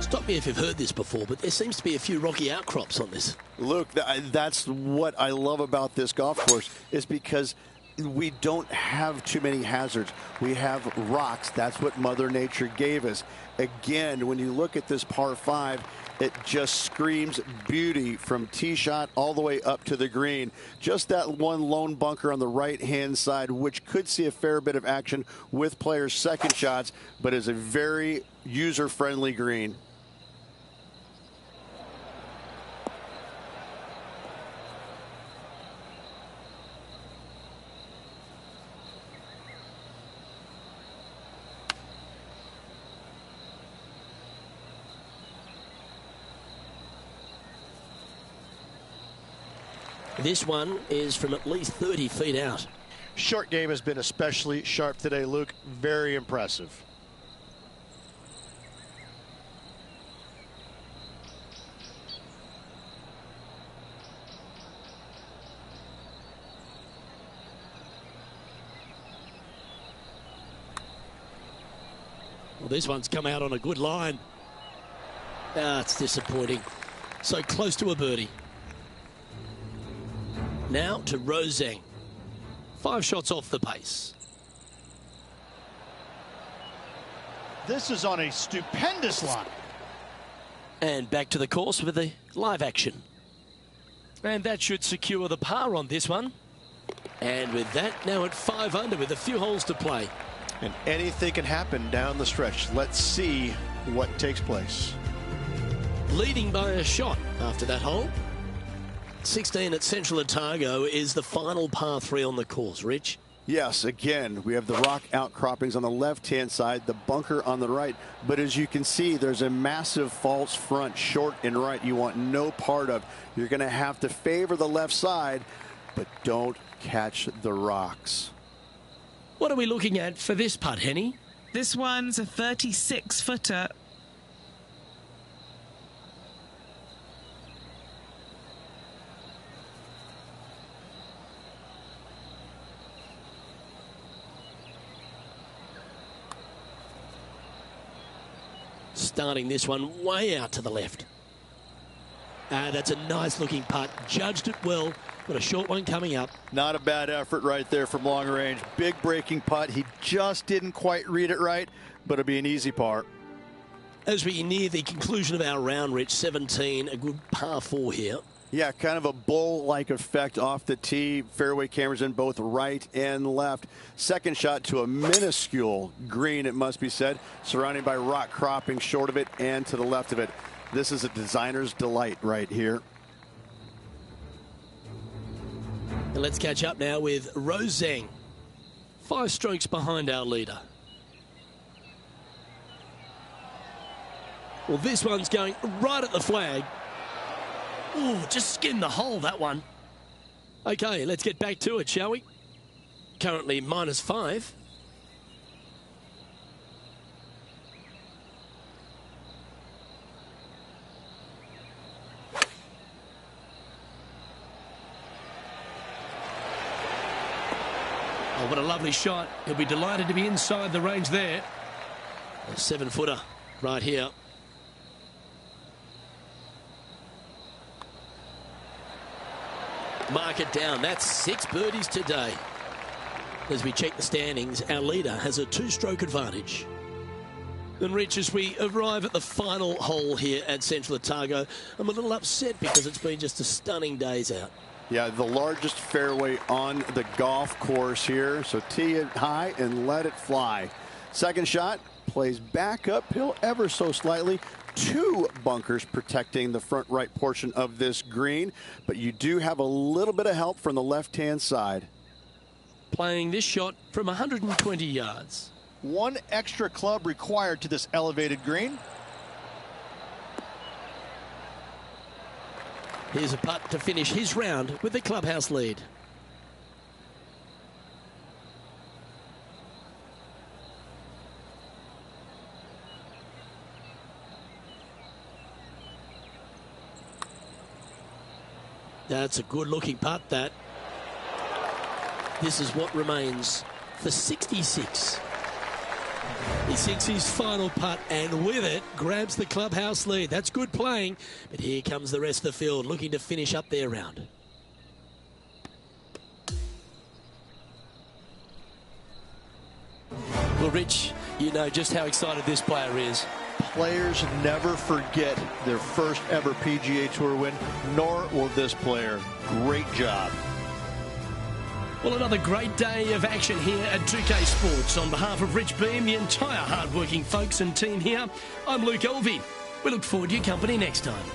Stop me if you've heard this before, but there seems to be a few rocky outcrops on this. Luke, that's what I love about this golf course, is because we don't have too many hazards. We have rocks. That's what Mother Nature gave us. Again, when you look at this par 5, it just screams beauty from tee shot all the way up to the green. Just that one lone bunker on the right-hand side, which could see a fair bit of action with players' second shots, but is a very user-friendly green. This one is from at least 30 feet out. Short game has been especially sharp today, Luke. Very impressive. Well, this one's come out on a good line. Ah, it's disappointing. So close to a birdie. Now to Roseng. 5 shots off the pace. This is on a stupendous line. And back to the course with the live action. And that should secure the par on this one. And with that, now at 5 under with a few holes to play. And anything can happen down the stretch. Let's see what takes place. Leading by a shot after that hole. 16 at Central Otago is the final par 3 on the course. Rich? Yes, again, we have the rock outcroppings on the left-hand side, the bunker on the right. But as you can see, there's a massive false front, short and right, you want no part of. You're going to have to favor the left side, but don't catch the rocks. What are we looking at for this putt, Henny? This one's a 36-footer. Starting this one way out to the left. That's a nice looking putt. Judged it well. Got a short one coming up. Not a bad effort right there from long range. Big breaking putt. He just didn't quite read it right, but it'll be an easy par. As we near the conclusion of our round, Rich, 17, a good par 4 here. Yeah, kind of a bowl-like effect off the tee. Fairway cameras in both right and left. Second shot to a minuscule green, it must be said, surrounded by rock cropping short of it and to the left of it. This is a designer's delight right here. And let's catch up now with Rose Zhang. 5 strokes behind our leader. Well, this one's going right at the flag. Ooh, just skinned the hole, that one. Okay, let's get back to it, shall we? Currently -5. Oh, what a lovely shot. He'll be delighted to be inside the range there. A 7-footer right here. Mark it down. That's 6 birdies today. As we check the standings, our leader has a 2-stroke advantage. And Rich, as we arrive at the final hole here at Central Otago, I'm a little upset because it's been just a stunning days out. Yeah, the largest fairway on the golf course here. So tee it high and let it fly. Second shot plays back uphill ever so slightly. 2 bunkers protecting the front right portion of this green, but you do have a little bit of help from the left-hand side. Playing this shot from 120 yards. 1 extra club required to this elevated green. Here's a putt to finish his round with the clubhouse lead. That's a good-looking putt, that. This is what remains for 66. He sinks his final putt, and with it, grabs the clubhouse lead. That's good playing, but here comes the rest of the field looking to finish up their round. Well, Rich, you know just how excited this player is. Players never forget their first ever PGA Tour win, nor will this player. Great job. Well, another great day of action here at 2K Sports. On behalf of Rich Beam, the entire hard-working folks and team here, I'm Luke Elvey. We look forward to your company next time.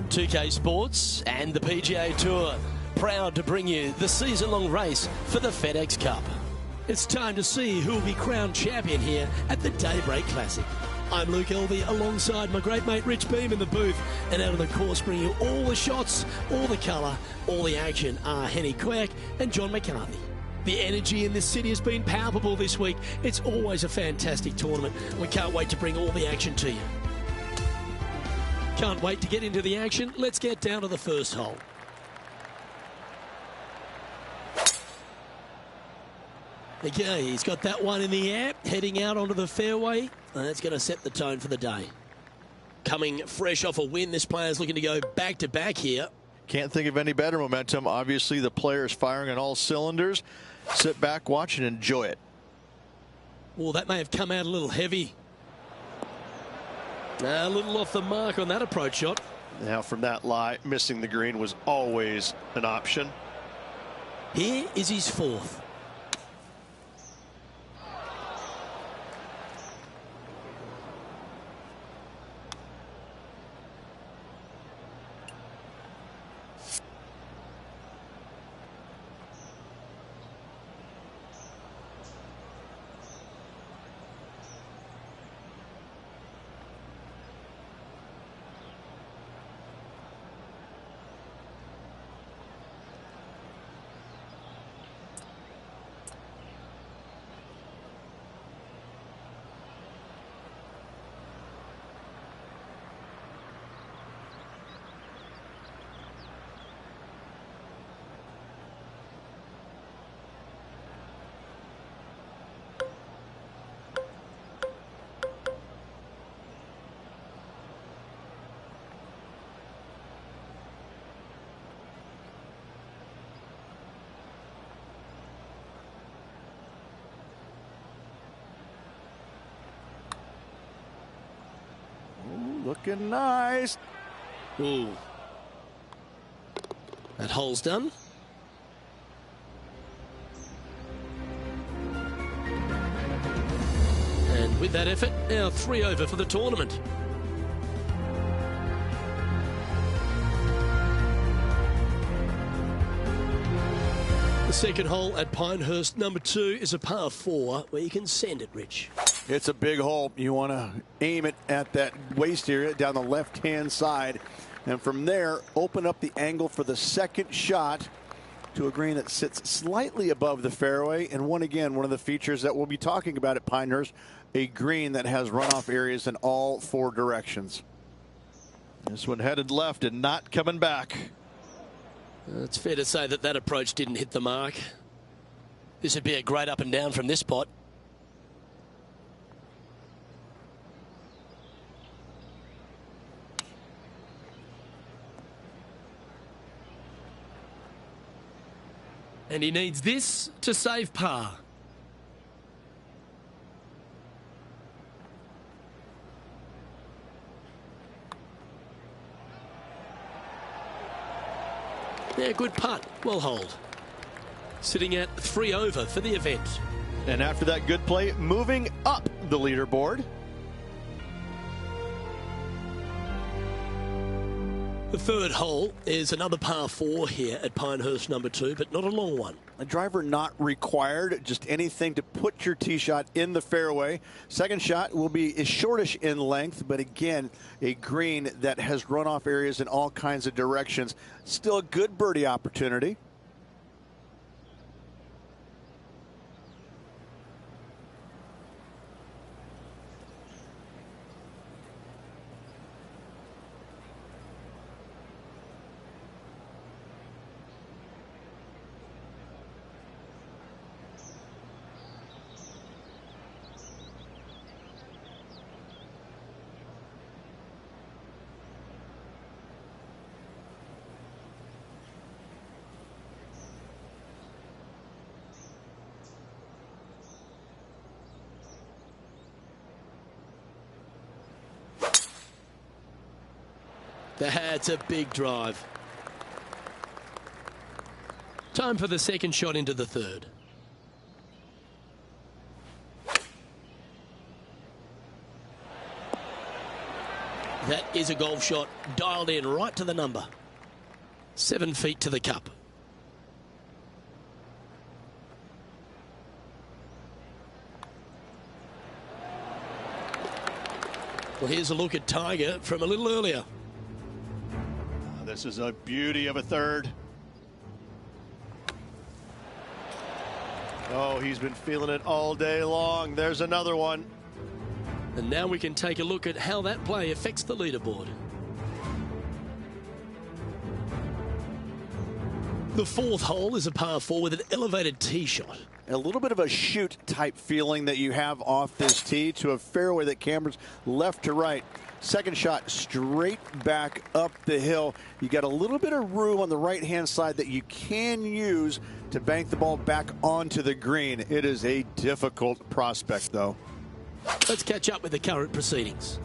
2K Sports and the PGA Tour, proud to bring you the season-long race for the FedEx Cup. It's time to see who will be crowned champion here at the Daybreak Classic. I'm Luke Elvey alongside my great mate Rich Beam in the booth, and out of the course bringing you all the shots, all the colour, all the action are Henny Quirk and John McCarthy. The energy in this city has been palpable this week. It's always a fantastic tournament. We can't wait to bring all the action to you. Can't wait to get into the action. Let's get down to the first hole. Okay, he's got that one in the air, heading out onto the fairway. And that's going to set the tone for the day. Coming fresh off a win, this player's looking to go back-to-back here. Can't think of any better momentum. Obviously, the player is firing on all cylinders. Sit back, watch, and enjoy it. Well, that may have come out a little heavy. A little off the mark on that approach shot. Now, from that lie, missing the green was always an option. Here is his fourth. Looking nice. Ooh. That hole's done. And with that effort, now 3 over for the tournament. The second hole at Pinehurst, number 2, is a par 4 where you can send it, Rich. It's a big hole. You want to aim it at that waist area down the left-hand side. And from there, open up the angle for the second shot to a green that sits slightly above the fairway. And one of the features that we'll be talking about at Pinehurst, a green that has runoff areas in all 4 directions. This one headed left and not coming back. It's fair to say that that approach didn't hit the mark. This would be a great up and down from this spot. And he needs this to save par. Yeah, good putt. Well holed. Sitting at 3 over for the event. And after that good play, moving up the leaderboard. The third hole is another par 4 here at Pinehurst number 2, but not a long one. A driver not required, just anything to put your tee shot in the fairway. Second shot will be shortish in length, but again, a green that has runoff areas in all kinds of directions. Still a good birdie opportunity. That's a big drive. Time for the second shot into the third. That is a golf shot dialed in right to the number. 7 feet to the cup. Well, here's a look at Tiger from a little earlier. This is a beauty of a third. Oh, he's been feeling it all day long. There's another one. And now we can take a look at how that play affects the leaderboard. The fourth hole is a par 4 with an elevated tee shot. A little bit of a shoot type feeling that you have off this tee to a fairway that cambers left to right. Second shot straight back up the hill. You got a little bit of room on the right hand side that you can use to bank the ball back onto the green. It is a difficult prospect, though. Let's catch up with the current proceedings.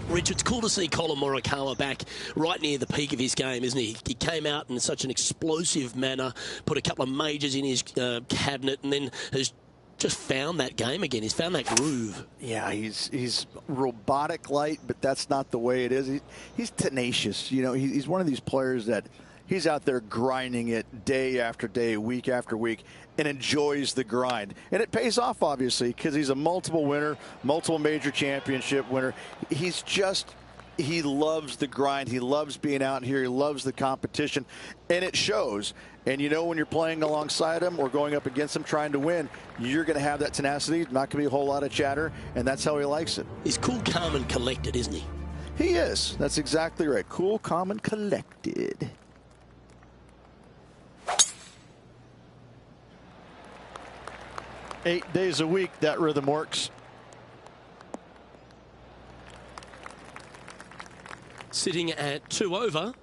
Rich, it's cool to see Colin Morikawa back right near the peak of his game, isn't he? He came out in such an explosive manner, put a couple of majors in his cabinet, and then has just found that game again. He's found that groove. Yeah, he's robotic light, but that's not the way it is. He's tenacious. You know, he's one of these players that he's out there grinding it day after day, week after week, and enjoys the grind. And it pays off, obviously, because he's a multiple winner, multiple major championship winner. He loves the grind. He loves being out here. He loves the competition, and it shows. And you know, when you're playing alongside him or going up against him trying to win, you're going to have that tenacity. Not going to be a whole lot of chatter, and that's how he likes it. He's cool, calm, and collected, isn't he? He is. That's exactly right. Cool, calm, and collected. Eight days a week, that rhythm works. Sitting at 2 over.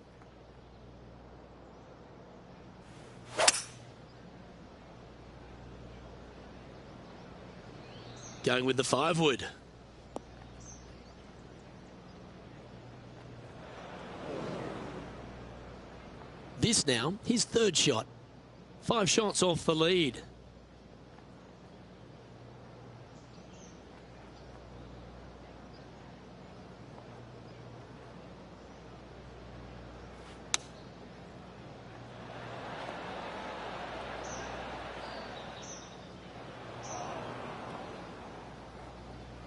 Going with the 5-wood. This now, his third shot. 5 shots off the lead.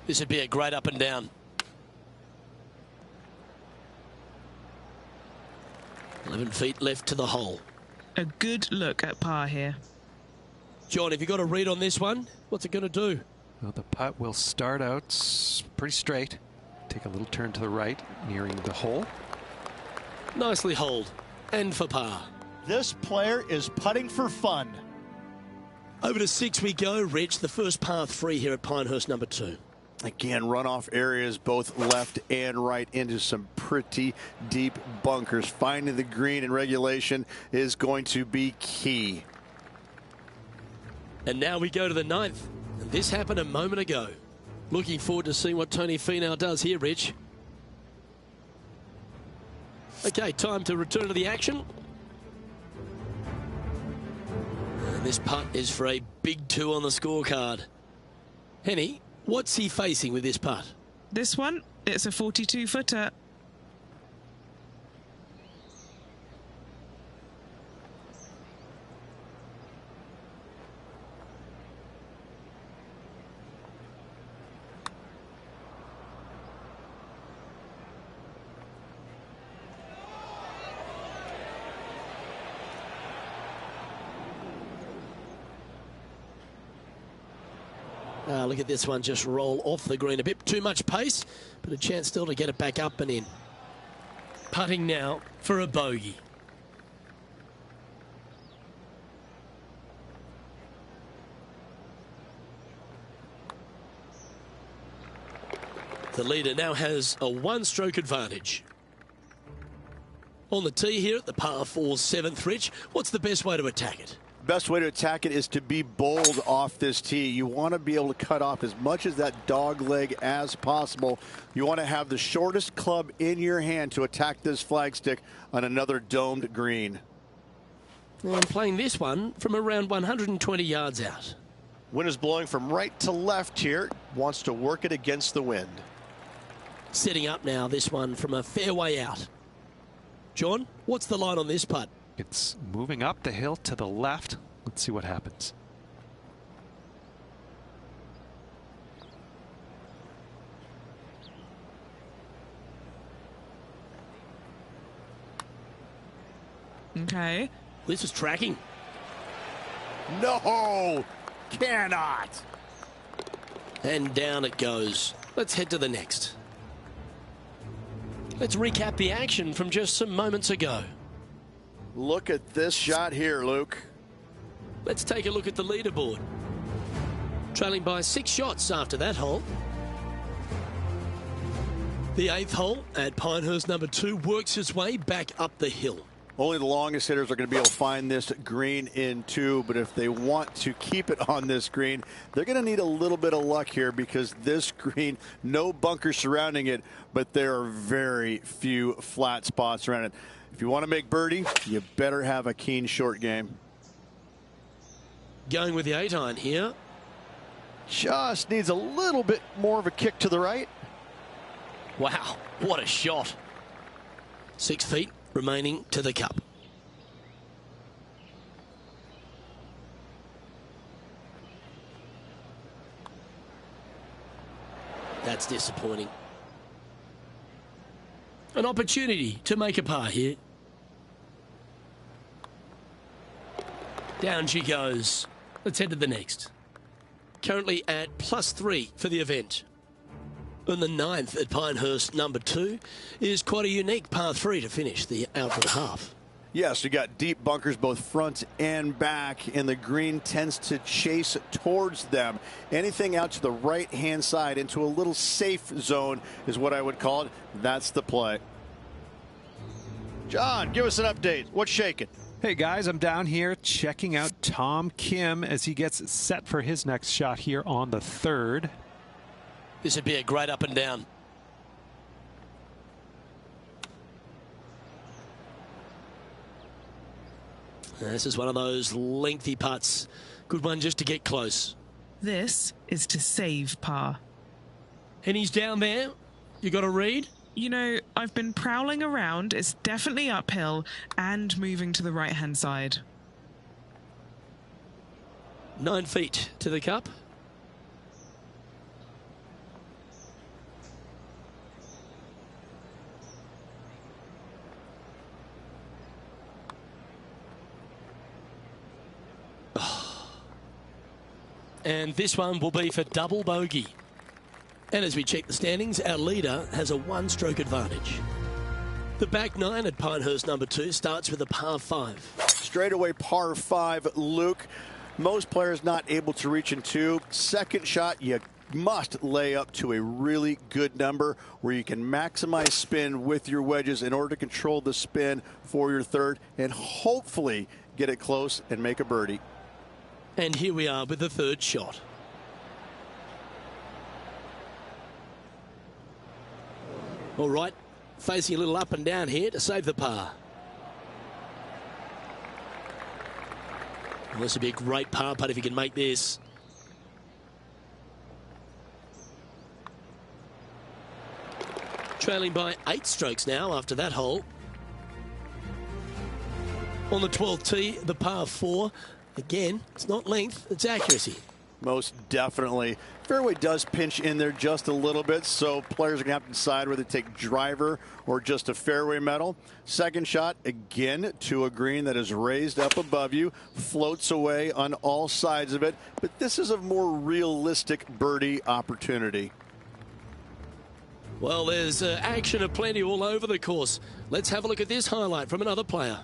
This would be a great up and down. 11 feet left to the hole. A good look at par here. John, have you got a read on this one? What's it going to do? Well, the putt will start out pretty straight. Take a little turn to the right, nearing the hole. Nicely holed. And for par. This player is putting for fun. Over to 6 we go, Rich. The first par 3 here at Pinehurst, number 2. Again, runoff areas both left and right into some pretty deep bunkers. Finding the green in regulation is going to be key. And now we go to the 9th. And this happened a moment ago. Looking forward to seeing what Tony Finau does here, Rich. Okay, time to return to the action. And this putt is for a big 2 on the scorecard. Henny, what's he facing with this putt? This one, it's a 42-footer. Look at this one just roll off the green. A bit too much pace, but a chance still to get it back up and in. Putting now for a bogey. The leader now has a 1-stroke advantage. On the tee here at the par 4 7th, Rich, what's the best way to attack it? Best way to attack it is to be bold off this tee. You want to be able to cut off as much of that dog leg as possible. You want to have the shortest club in your hand to attack this flagstick on another domed green. Well, I'm playing this one from around 120 yards out. Wind is blowing from right to left here. Wants to work it against the wind. Setting up now, this one from a fairway out. John, what's the line on this putt? It's moving up the hill to the left. Let's see what happens. Okay. This is tracking. No, cannot. And down it goes. Let's head to the next. Let's recap the action from just some moments ago. Look at this shot here, Luke. Let's take a look at the leaderboard. Trailing by 6 shots after that hole. The 8th hole at Pinehurst number 2 works its way back up the hill. Only the longest hitters are going to be able to find this green in 2, but if they want to keep it on this green, they're going to need a little bit of luck here because this green, no bunkers surrounding it, but there are very few flat spots around it. If you want to make birdie, you better have a keen short game. Going with the 8-iron here. Just needs a little bit more of a kick to the right. Wow, what a shot. 6 feet remaining to the cup. That's disappointing. An opportunity to make a par here. Down she goes. Let's head to the next. Currently at +3 for the event. And the 9th at Pinehurst number 2 is quite a unique par 3 to finish the outward half. Yes, you got deep bunkers both front and back, and the green tends to chase towards them. Anything out to the right-hand side into a little safe zone is what I would call it. That's the play. John, give us an update. What's shaking? Hey guys, I'm down here checking out Tom Kim as he gets set for his next shot here on the 3rd. This would be a great up and down. This is one of those lengthy putts. Good one just to get close. This is to save par. And he's down there. You got a read? You know, I've been prowling around. It's definitely uphill and moving to the right-hand side. 9 feet to the cup. And this one will be for double bogey. And as we check the standings, our leader has a 1-stroke advantage. The back 9 at Pinehurst number 2 starts with a par 5. Straightaway par 5, Luke. Most players not able to reach in 2. Second shot, you must lay up to a really good number where you can maximize spin with your wedges in order to control the spin for your 3rd and hopefully get it close and make a birdie. And here we are with the 3rd shot. All right, facing a little up and down here to save the par. Well, this would be a great par putt if he can make this. Trailing by 8 strokes now after that hole. On the 12th tee, the par 4. Again, it's not length, it's accuracy. Most definitely. Fairway does pinch in there just a little bit, so players are going to have to decide whether they take driver or just a fairway metal. Second shot, again, to a green that is raised up above you, floats away on all sides of it, but this is a more realistic birdie opportunity. Well, there's action aplenty all over the course. Let's have a look at this highlight from another player.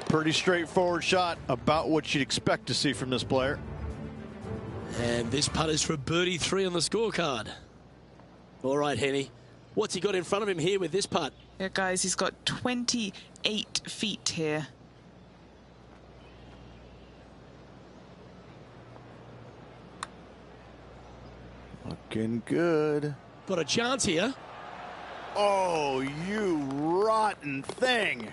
Pretty straightforward shot, about what you'd expect to see from this player. And this putt is for birdie 3 on the scorecard. All right, Henny. What's he got in front of him here with this putt? Yeah, guys, he's got 28 feet here. Looking good. Got a chance here. Oh, you rotten thing.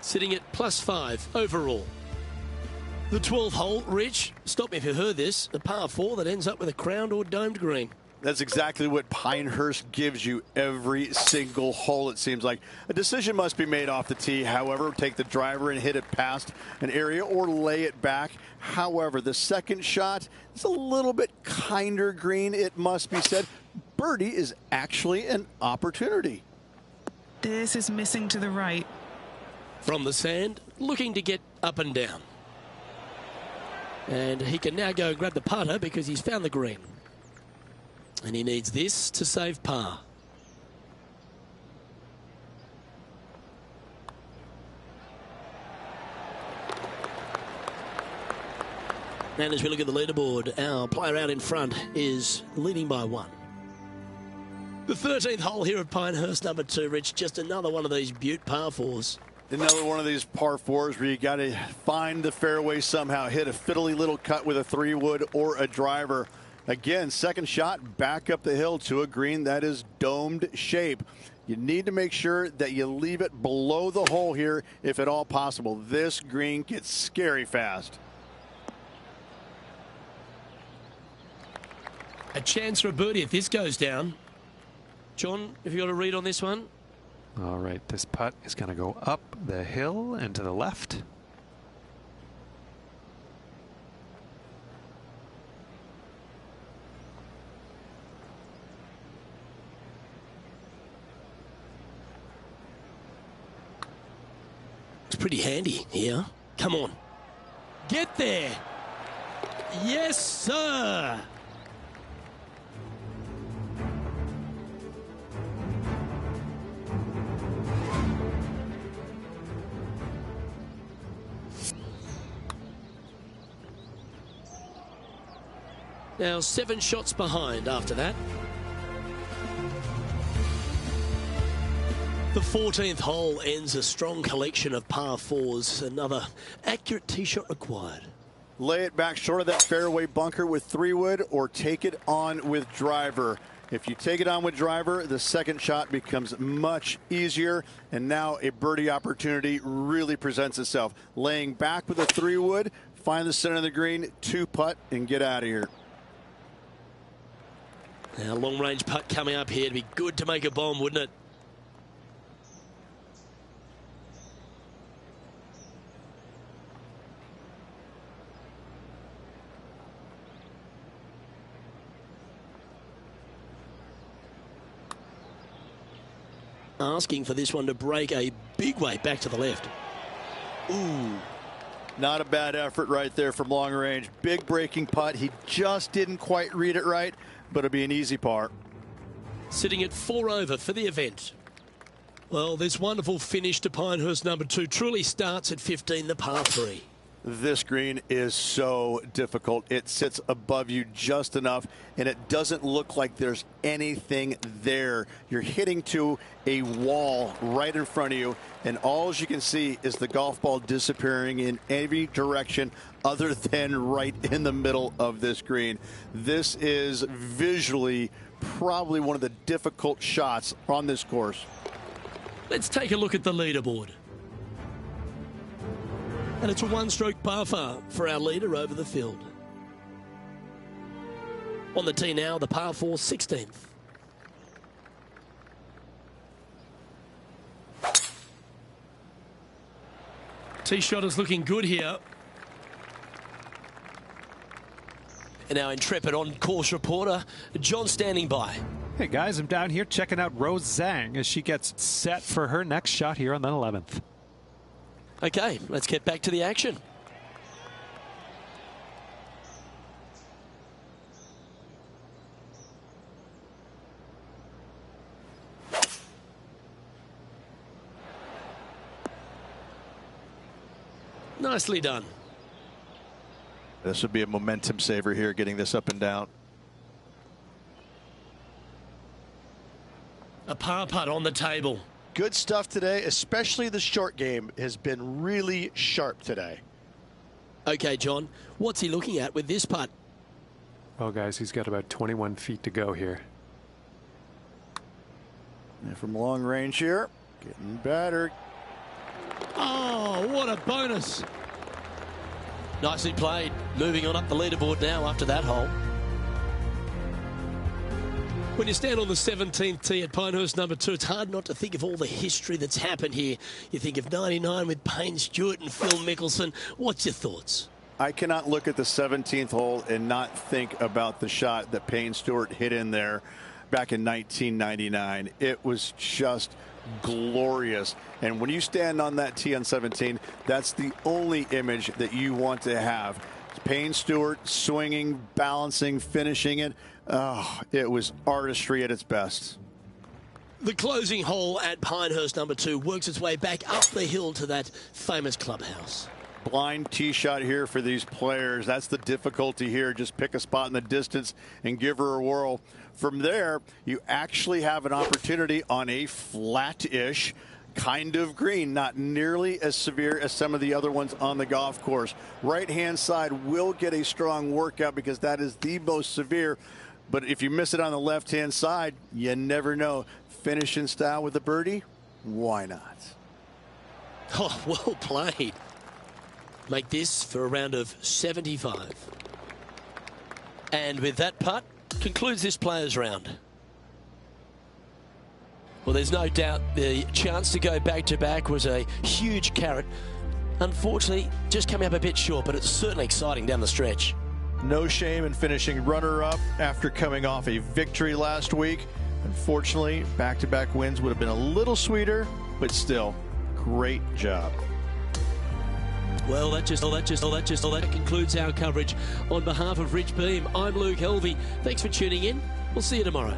Sitting at +5 overall. The 12th hole, Rich, stop me if you heard this, a par 4 that ends up with a crowned or domed green. That's exactly what Pinehurst gives you every single hole, it seems like. A decision must be made off the tee. However, take the driver and hit it past an area or lay it back. However, the second shot is a little bit kinder green, it must be said. Birdie is actually an opportunity. This is missing to the right. From the sand, looking to get up and down. And he can now go and grab the putter because he's found the green. And he needs this to save par. And as we look at the leaderboard, our player out in front is leading by 1. The 13th hole here at Pinehurst, number 2, Rich. Just another one of these beaut par 4s. Another one of these par 4s where you got to find the fairway somehow, hit a fiddly little cut with a 3-wood or a driver. Again, second shot back up the hill to a green that is domed shape. You need to make sure that you leave it below the hole here if at all possible. This green gets scary fast. A chance for a birdie if this goes down. John, have you got a read on this one? All right, this putt is going to go up the hill and to the left. It's pretty handy here. Come on. Get there. Yes, sir. Now 7 shots behind after that. The 14th hole ends a strong collection of par 4s. Another accurate tee shot required. Lay it back short of that fairway bunker with 3-wood or take it on with driver. If you take it on with driver, the second shot becomes much easier, and now a birdie opportunity really presents itself. Laying back with a 3-wood, find the center of the green, 2-putt, and get out of here. Now, long-range putt coming up here. It'd be good to make a bomb, wouldn't it? Asking for this one to break a big way back to the left. Ooh. Not a bad effort right there from long range. Big breaking putt. He just didn't quite read it right, but it'll be an easy par. Sitting at 4 over for the event. Well, this wonderful finish to Pinehurst number 2 truly starts at 15, the par 3. This green is so difficult. It sits above you just enough, and it doesn't look like there's anything there. You're hitting to a wall right in front of you, and all you can see is the golf ball disappearing in every direction other than right in the middle of this green. This is visually probably one of the difficult shots on this course. Let's take a look at the leaderboard. And it's a 1-stroke par for our leader over the field. On the tee now, the par 4, 16th. Tee shot is looking good here. And our intrepid on-course reporter, John, standing by. Hey guys, I'm down here checking out Rose Zhang as she gets set for her next shot here on the 11th. Okay, let's get back to the action. Nicely done. This would be a momentum saver here, getting this up and down. A par putt on the table. Good stuff today, especially the short game has been really sharp today. Okay, John, what's he looking at with this putt? Well, guys, he's got about 21 feet to go here. And from long range here, getting better. Oh, what a bonus. Nicely played. Moving on up the leaderboard now after that hole. When you stand on the 17th tee at Pinehurst number 2, it's hard not to think of all the history that's happened here. You think of 99 with Payne Stewart and Phil Mickelson. What's your thoughts? I cannot look at the 17th hole and not think about the shot that Payne Stewart hit in there back in 1999. It was just glorious. And when you stand on that tee on 17, that's the only image that you want to have. Payne Stewart swinging, balancing, finishing it. Oh, it was artistry at its best. The closing hole at Pinehurst number 2 works its way back up the hill to that famous clubhouse. Blind tee shot here for these players. That's the difficulty here. Just pick a spot in the distance and give her a whirl. From there, you actually have an opportunity on a flat-ish kind of green, not nearly as severe as some of the other ones on the golf course. Right-hand side will get a strong workout because that is the most severe. But if you miss it on the left-hand side, you never know. Finish in style with a birdie? Why not? Oh, well played. Make this for a round of 75. And with that putt, concludes this players' round. Well, there's no doubt the chance to go back-to-back was a huge carrot. Unfortunately, just coming up a bit short, but it's certainly exciting down the stretch. No shame in finishing runner-up after coming off a victory last week. Unfortunately, back-to-back wins would have been a little sweeter, but still, great job. Well, that concludes our coverage. On behalf of Rich Beam, I'm Luke Helvey. Thanks for tuning in. We'll see you tomorrow.